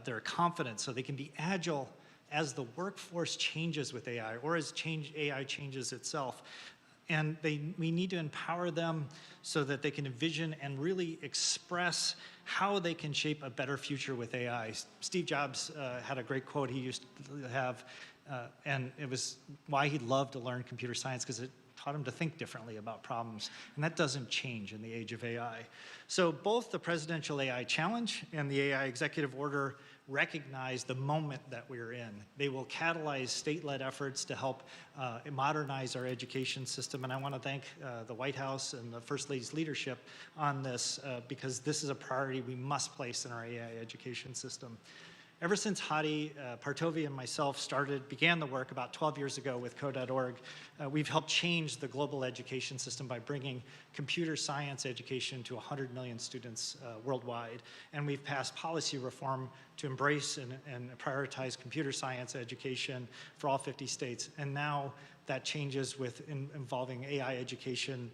their confidence so they can be agile as the workforce changes with AI or as AI changes itself. And we need to empower them so that they can envision and really express how they can shape a better future with AI. Steve Jobs had a great quote he used to have, and it was why he loved to learn computer science, because it taught him to think differently about problems. And that doesn't change in the age of AI. So both the Presidential AI Challenge and the AI Executive Order recognize the moment that we're in. They will catalyze state-led efforts to help modernize our education system. And I want to thank the White House and the First Lady's leadership on this, because this is a priority we must place in our AI education system. Ever since Hadi Partovi and myself began the work about 12 years ago with Code.org, we've helped change the global education system by bringing computer science education to 100 million students worldwide. And we've passed policy reform to embrace and prioritize computer science education for all 50 states. And now that changes with involving AI education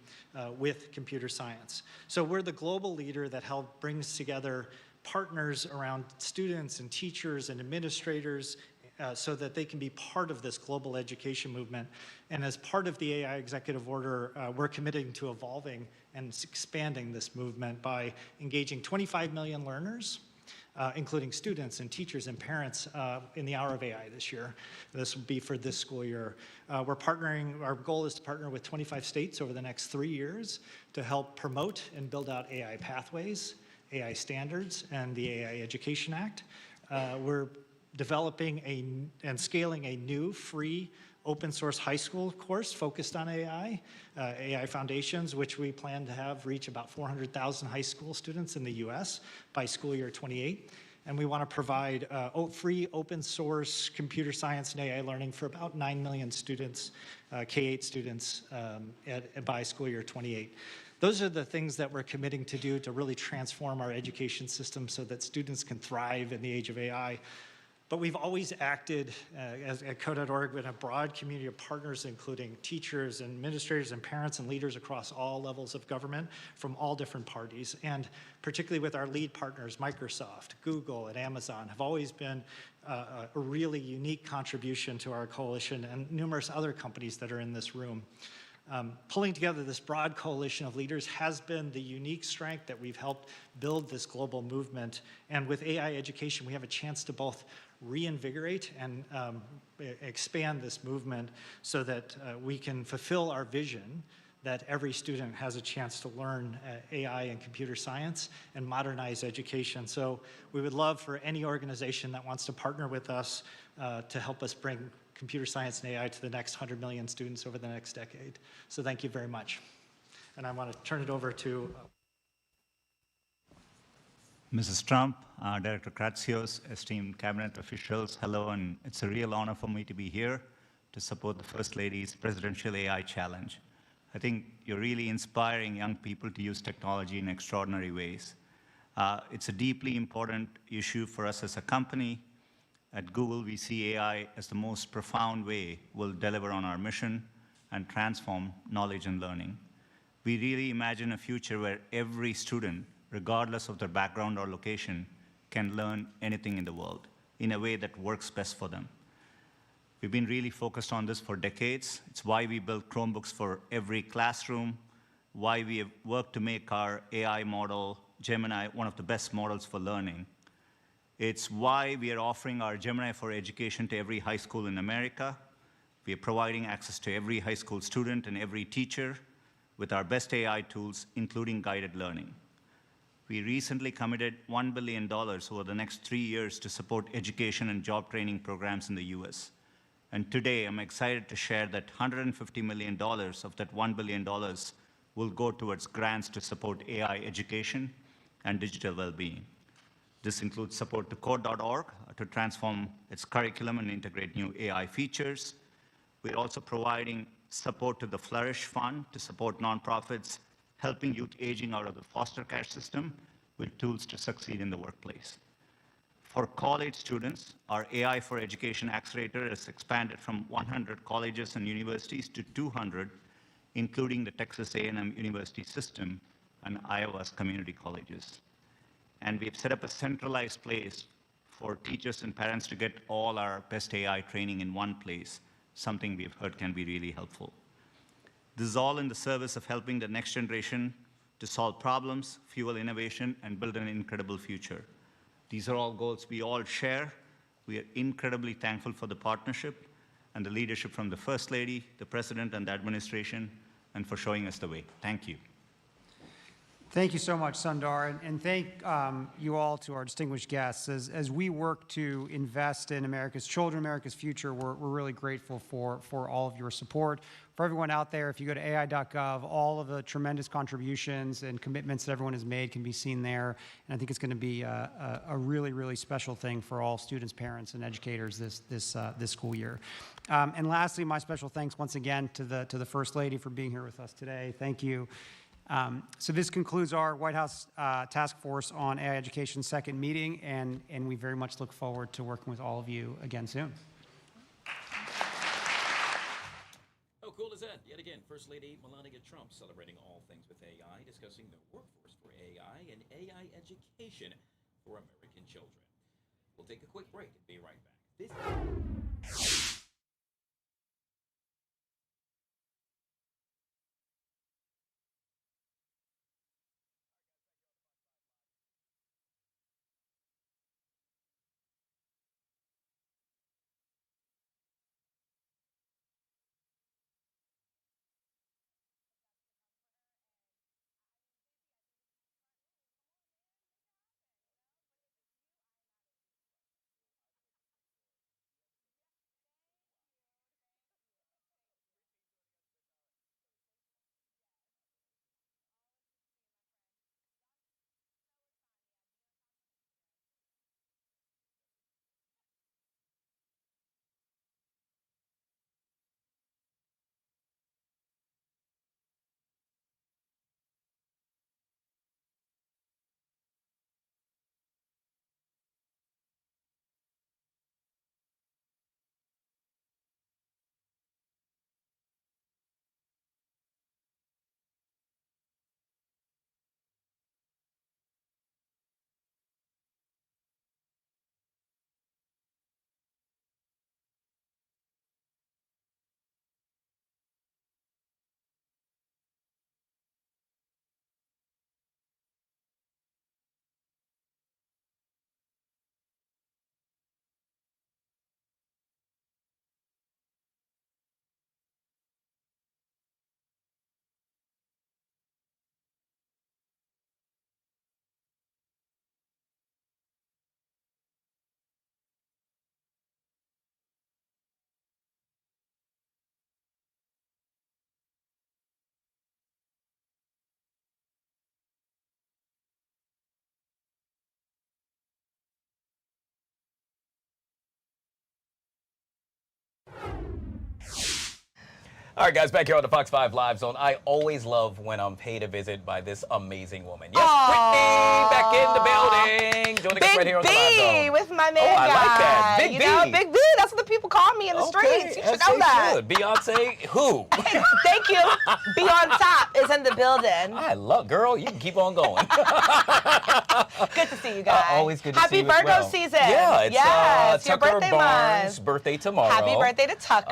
with computer science. So we're the global leader that brings together partners around students and teachers and administrators so that they can be part of this global education movement. And as part of the AI Executive Order, we're committing to evolving and expanding this movement by engaging 25 million learners, including students and teachers and parents in the Hour of AI this year. This will be for this school year. We're partnering, our goal is to partner with 25 states over the next 3 years to help promote and build out AI pathways, AI standards, and the AI Education Act. We're developing and scaling a new free open source high school course focused on AI, AI Foundations, which we plan to have reach about 400,000 high school students in the US by school year 28. And we want to provide free open source computer science and AI learning for about 9 million students, K-8 students by school year 28. Those are the things that we're committing to do to really transform our education system so that students can thrive in the age of AI. But we've always acted at Code.org with a broad community of partners, including teachers and administrators and parents and leaders across all levels of government from all different parties. And particularly with our lead partners, Microsoft, Google, and Amazon, have always been a really unique contribution to our coalition, and numerous other companies that are in this room. Pulling together this broad coalition of leaders has been the unique strength that we've helped build this global movement. And with AI education, we have a chance to both reinvigorate and expand this movement so that we can fulfill our vision that every student has a chance to learn AI and computer science and modernize education. So we would love for any organization that wants to partner with us to help us bring computer science and AI to the next 100 million students over the next decade. So thank you very much. And I want to turn it over to Mrs. Trump, Director Kratsios, esteemed cabinet officials, hello, and it's a real honor for me to be here to support the First Lady's Presidential AI Challenge. I think you're really inspiring young people to use technology in extraordinary ways. It's a deeply important issue for us as a company, At Google, we see AI as the most profound way we'll deliver on our mission and transform knowledge and learning. We really imagine a future where every student, regardless of their background or location, can learn anything in the world in a way that works best for them. We've been really focused on this for decades. It's why we built Chromebooks for every classroom, why we have worked to make our AI model, Gemini, one of the best models for learning. It's why we are offering our Gemini for Education to every high school in America. We are providing access to every high school student and every teacher with our best AI tools, including guided learning. We recently committed $1 billion over the next 3 years to support education and job training programs in the US. And today, I'm excited to share that $150 million of that $1 billion will go towards grants to support AI education and digital well-being. This includes support to code.org to transform its curriculum and integrate new AI features. We're also providing support to the Flourish Fund to support nonprofits, helping youth aging out of the foster care system with tools to succeed in the workplace. For college students, our AI for Education Accelerator has expanded from 100 colleges and universities to 200, including the Texas A&M University System and Iowa's community colleges. And we've set up a centralized place for teachers and parents to get all our best AI training in one place, something we've heard can be really helpful. This is all in the service of helping the next generation to solve problems, fuel innovation, and build an incredible future. These are all goals we all share. We are incredibly thankful for the partnership and the leadership from the First Lady, the President, and the administration, and for showing us the way. Thank you. Thank you so much, Sundar, and thank you all to our distinguished guests. As we work to invest in America's children, America's future, we're really grateful for all of your support. For everyone out there, if you go to AI.gov, all of the tremendous contributions and commitments that everyone has made can be seen there, and I think it's going to be a really, really special thing for all students, parents, and educators this school year. And lastly, my special thanks once again to the First Lady for being here with us today. Thank you. So this concludes our White House Task Force on AI Education second meeting, and we very much look forward to working with all of you again soon. How cool is that? Yet again, First Lady Melania Trump celebrating all things with AI, discussing the workforce for AI and AI education for American children. We'll take a quick break and be right back. All right, guys, back here on the Fox 5 Live Zone. I always love when I'm paid a visit by this amazing woman. Yes, Brittany, back in the building. Joining us right here on the Live Zone. B with my man. Oh, I like that. Big you B. know, Big B. That's what the people call me in the streets. You should know that. Should. Beyonce, who? Thank you. Be on top is in the building. I love, girl. You can keep on going. Good to see you guys. Always good to see you Happy as Virgo well. season. Yeah, it's yes, your Tucker birthday Barnes' month. birthday tomorrow. Happy birthday to Tucker.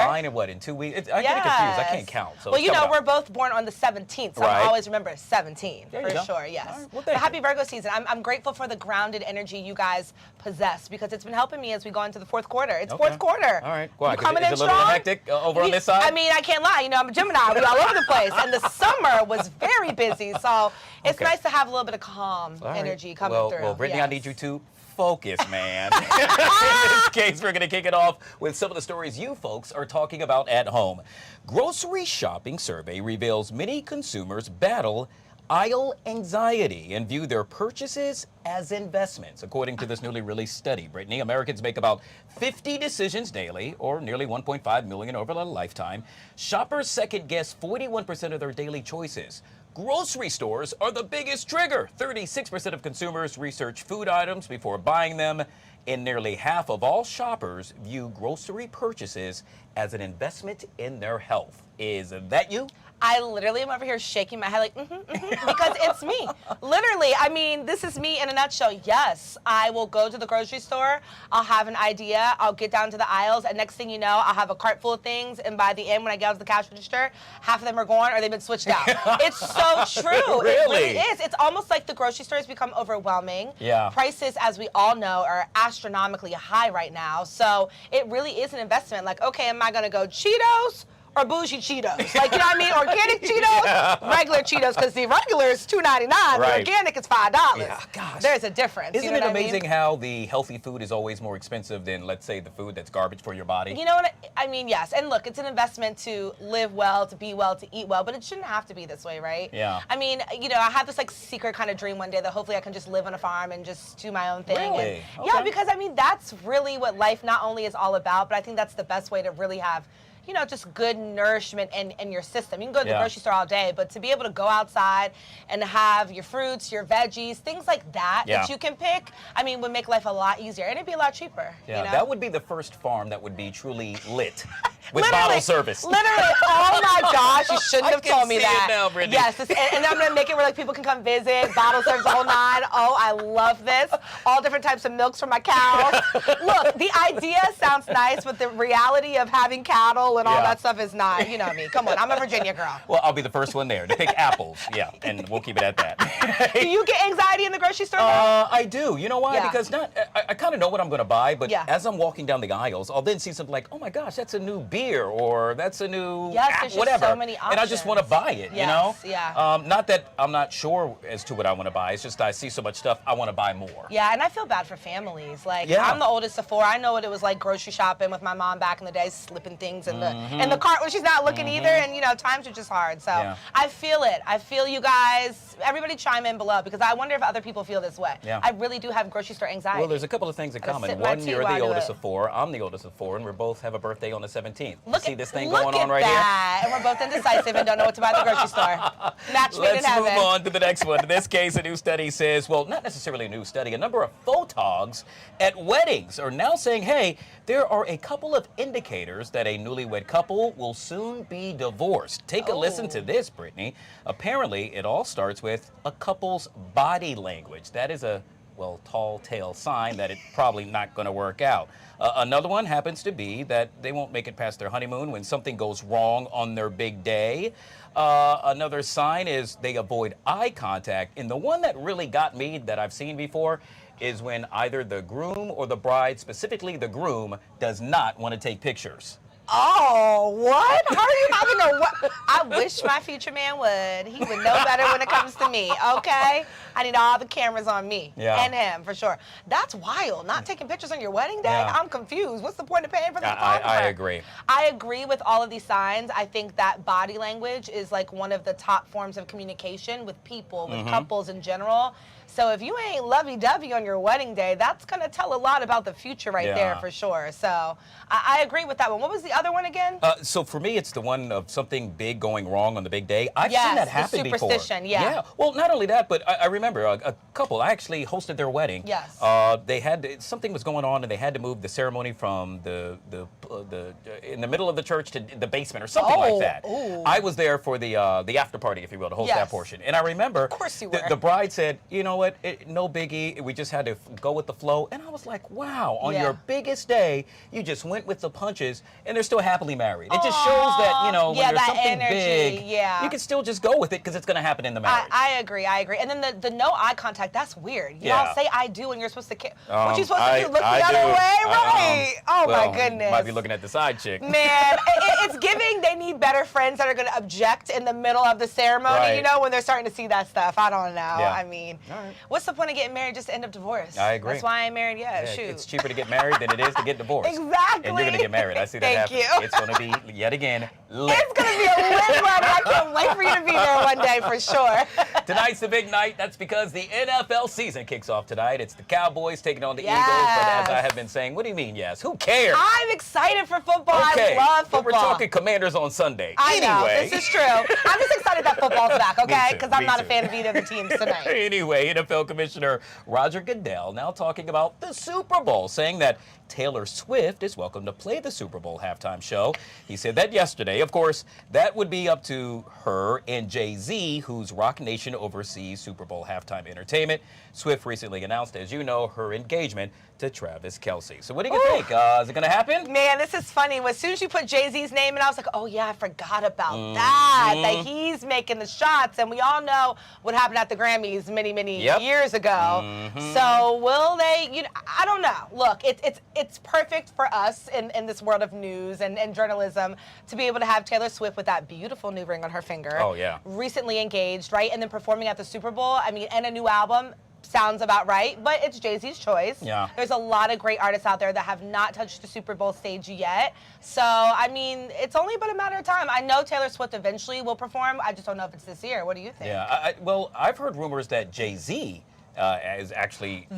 Mine in what, in 2 weeks? I get confused. I can't count. So well, you know, we're both born on the 17th, so Right. I always remember 17 There you for go. sure. Yes. All right. Well, But thank happy Virgo season. I'm grateful for the grounded energy you guys possess because it's been helping me as we go into the fourth quarter. It's fourth quarter. All right. Why? You 'Cause coming it's in a little strong? hectic over on this side? I mean, I can't lie. You know, I'm a Gemini. We all over the place, and the summer was very busy. So it's nice to have a little bit of calm All right. energy coming through. Well, Brittany, Yes. I need you to focus, man. In this case, we're going to kick it off with some of the stories you folks are talking about at home. Grocery shopping survey reveals many consumers battle aisle anxiety and view their purchases as investments. According to this newly released study, Brittany, Americans make about 50 decisions daily, or nearly 1.5 million over a lifetime. Shoppers second guess 41% of their daily choices. Grocery stores are the biggest trigger. 36% of consumers research food items before buying them, and nearly half of all shoppers view grocery purchases as an investment in their health. Is that you? I literally am over here shaking my head like, because it's me. Literally, I mean, this is me in a nutshell. Yes, I will go to the grocery store. I'll have an idea. I'll get down to the aisles, and next thing you know, I'll have a cart full of things, and by the end, when I get out to the cash register, half of them are gone or they've been switched out. It's so true. Really? It really is. It's almost like the grocery store has become overwhelming. Yeah. Prices, as we all know, are astronomically high right now. So it really is an investment. Like, okay, am I going to go Cheetos or bougie Cheetos? Like, you know what I mean? Organic Cheetos, regular Cheetos, because the regular is $2.99, Right. the organic is $5. Yeah, gosh. There's a difference. Isn't you know it what I mean? amazing how the healthy food is always more expensive than, let's say, the food that's garbage for your body? You know what I mean? Yes. And look, it's an investment to live well, to be well, to eat well, but it shouldn't have to be this way, right? Yeah. I mean, you know, I had this like secret kind of dream one day that hopefully I can just live on a farm and just do my own thing. Really? And, yeah, Okay. because I mean, that's really what life not only is all about, but I think that's the best way to really have, you know, just good nourishment in your system. You can go to the Yeah. grocery store all day, but to be able to go outside and have your fruits, your veggies, things like that Yeah. that you can pick, I mean, would make life a lot easier and it'd be a lot cheaper. Yeah, you know? that would be the first farm that would be truly lit with Literally, bottle service. Literally, oh my gosh, you shouldn't have I can told me see that. it now, Brittany. Yes, and I'm gonna make it where like people can come visit, bottle service the whole nine. Oh, I love this. All different types of milks for my cows. Look, the idea sounds nice, but the reality of having cattle and all Yeah. that stuff is not, you know me. Come on, I'm a Virginia girl. Well, I'll be the first one there to pick apples. Yeah, and we'll keep it at that. Do you get anxiety in the grocery store? I do. You know why? Yeah. Because I kind of know what I'm going to buy, but Yeah. as I'm walking down the aisles, I'll then see something like, oh my gosh, that's a new beer, or that's a new Yes, there's just whatever. so many And I just want to buy it, you know? Yes, yeah. Not that I'm not sure as to what I want to buy. It's just I see so much stuff, I want to buy more. Yeah, and I feel bad for families. Like, Yeah. I'm the oldest of four. I know what it was like grocery shopping with my mom back in the day, slipping things in the cart when she's not looking either. And, you know, times are just hard. So Yeah. I feel it. I feel you guys. Everybody chime in below because I wonder if other people feel this way. Yeah. I really do have grocery store anxiety. Well, there's a couple of things in Gotta common. sip my One, tea you're while I the do oldest it. of four. I'm the oldest of four, and we both have a birthday on the 17th. Look See at- this thing look going at on right that. And we're both indecisive and don't know what to buy at the grocery store. Match made in Let's heaven. move on to the next one. In this case, a new study says, well, not necessarily a new study, a number of photogs at weddings are now saying, hey, there are a couple of indicators that a newlywed couple will soon be divorced. Take a listen to this, Brittany. Apparently, it all starts with a couple's body language. That is a, well, tall tale sign that it's probably not going to work out. Another one happens to be that they won't make it past their honeymoon when something goes wrong on their big day. Another sign is they avoid eye contact. And the one that really got me that I've seen before is when either the groom or the bride, specifically the groom, does not want to take pictures. Oh, what? How are you having a what? I wish my future man would. He would know better when it comes to me, okay? I need all the cameras on me and him, for sure. That's wild. Not taking pictures on your wedding day? Yeah. I'm confused. What's the point of paying for the I photographer? agree. I agree with all of these signs. I think that body language is like one of the top forms of communication with people, with couples in general. So if you ain't lovey-dovey on your wedding day, that's going to tell a lot about the future right there for sure. So I agree with that one. What was the other one again? So for me, it's the one of something big going wrong on the big day. I've seen that happen before. Superstition, yeah. Well, not only that, but I remember a couple. I actually hosted their wedding. Yes. They had something was going on, and they had to move the ceremony from the in the middle of the church to the basement or something like that. Ooh. I was there for the after party, if you will, to host that portion. And I remember, of course you were. The bride said, "You know what? No biggie. We just had to go with the flow." And I was like, "Wow! On your biggest day, you just went with the punches, and they're still happily married." It just shows that when there's something big, you can still just go with it because it's going to happen in the marriage. I agree. And then the no eye contact, that's weird. You all say I do, and you're supposed to what you supposed to do? Look the other way, right? Oh my goodness. Might be looking at the side chick. Man, it's giving they need better friends that are going to object in the middle of the ceremony, when they're starting to see that stuff. I don't know. I mean, what's the point of getting married just to end up divorced? I agree. That's why I ain't married yet. Shoot. It's cheaper to get married than it is to get divorced. Exactly. And you're going to get married. I see that happen. Thank you. It's going to be, yet again, lit. It's going to be a lit wedding. I can't wait for you to be there one day for sure. Tonight's the big night. That's because the NFL season kicks off tonight. It's the Cowboys taking on the Eagles. But as I have been saying, what do you mean, yes? Who cares? I'm excited for football. Okay. I love football. But we're talking Commanders on Sunday. I know. Anyway. This is true. I'm just excited that football's back, okay? Because I'm not a fan of either of the teams tonight. Anyway, NFL Commissioner Roger Goodell now talking about the Super Bowl, saying that Taylor Swift is welcome to play the Super Bowl halftime show. He said that yesterday. Of course, that would be up to her and Jay-Z, whose Rock Nation oversees Super Bowl halftime entertainment. Swift recently announced, as you know, her engagement to Travis Kelce. So what do you think? Is it going to happen? Man, this is funny. As soon as you put Jay-Z's name in, I was like, oh, yeah, I forgot about that he's making the shots. And we all know what happened at the Grammys many, many years ago. So will they, I don't know. Look, it's perfect for us in this world of news and journalism to be able to have Taylor Swift with that beautiful new ring on her finger. Oh, yeah. Recently engaged, right? And then performing at the Super Bowl. I mean, and a new album. Sounds about right, but it's Jay-Z's choice. Yeah. There's a lot of great artists out there that have not touched the Super Bowl stage yet. So, I mean, it's only been a matter of time. I know Taylor Swift eventually will perform. I just don't know if it's this year. What do you think? Yeah, well, I've heard rumors that Jay-Z is actually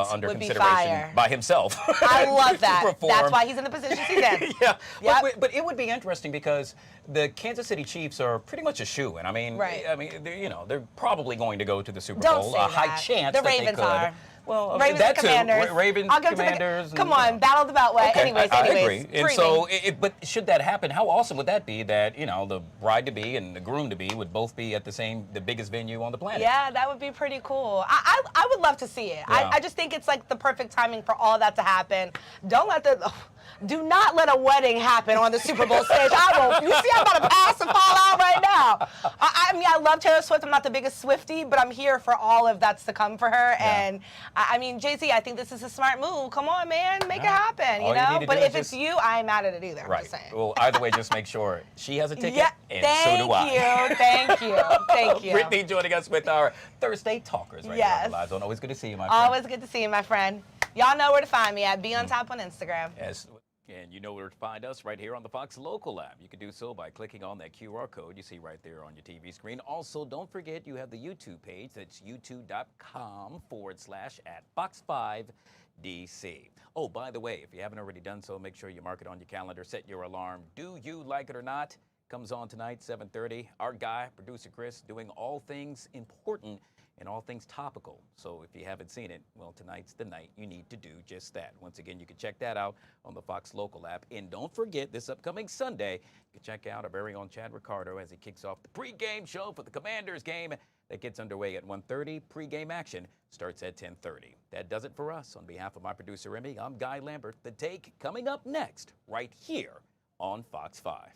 under would be consideration fire. by himself. I love that. perform. That's why he's in the position he's in. Yeah, Yep. but it would be interesting because the Kansas City Chiefs are pretty much a shoo-in. I mean, they're probably going to go to the Super Don't Bowl. say A high that. chance The that Ravens they could. are. Well, Ravens that and Commanders. too. Ravens, I'll give it to Commanders. come on, battle the Beltway. Okay, Anyways, I agree. And screaming. so, but should that happen, how awesome would that be that, the bride-to-be and the groom-to-be would both be at the biggest venue on the planet? Yeah, that would be pretty cool. I would love to see it. Yeah. I just think it's like the perfect timing for all that to happen. Do not let a wedding happen on the Super Bowl stage. You see, I'm about to pass and fall out right now. I mean, I love Taylor Swift. I'm not the biggest Swiftie, but I'm here for all of that's to come for her. Yeah. And I mean, Jay-Z, I think this is a smart move. Come on, man, make it happen. All you need to But do if is it's you, I ain't mad at it either. I'm Right. just saying. Well, either way, just make sure she has a ticket, and thank so do I. Thank you. Thank you. Brittany joining us with our Thursday Talkers right here on the Live Zone. Always good to see you, my friend. Always good to see you, my friend. Y'all know where to find me at Be On Top on Instagram. Yes. And you know where to find us right here on the Fox Local app. You can do so by clicking on that QR code you see right there on your TV screen. Also, don't forget you have the YouTube page. That's youtube.com/@Fox5DC. Oh, by the way, if you haven't already done so, make sure you mark it on your calendar, set your alarm. Do you like it or not? Comes on tonight, 7:30. Our guy, producer Chris, doing all things important and all things topical. So if you haven't seen it, well, tonight's the night you need to do just that. Once again, you can check that out on the Fox Local app. And don't forget, this upcoming Sunday, you can check out our very own Chad Ricardo as he kicks off the pregame show for the Commanders game that gets underway at 1:30. Pregame action starts at 10:30. That does it for us. On behalf of my producer, Emmy, I'm Guy Lambert. The Take coming up next, right here on Fox 5.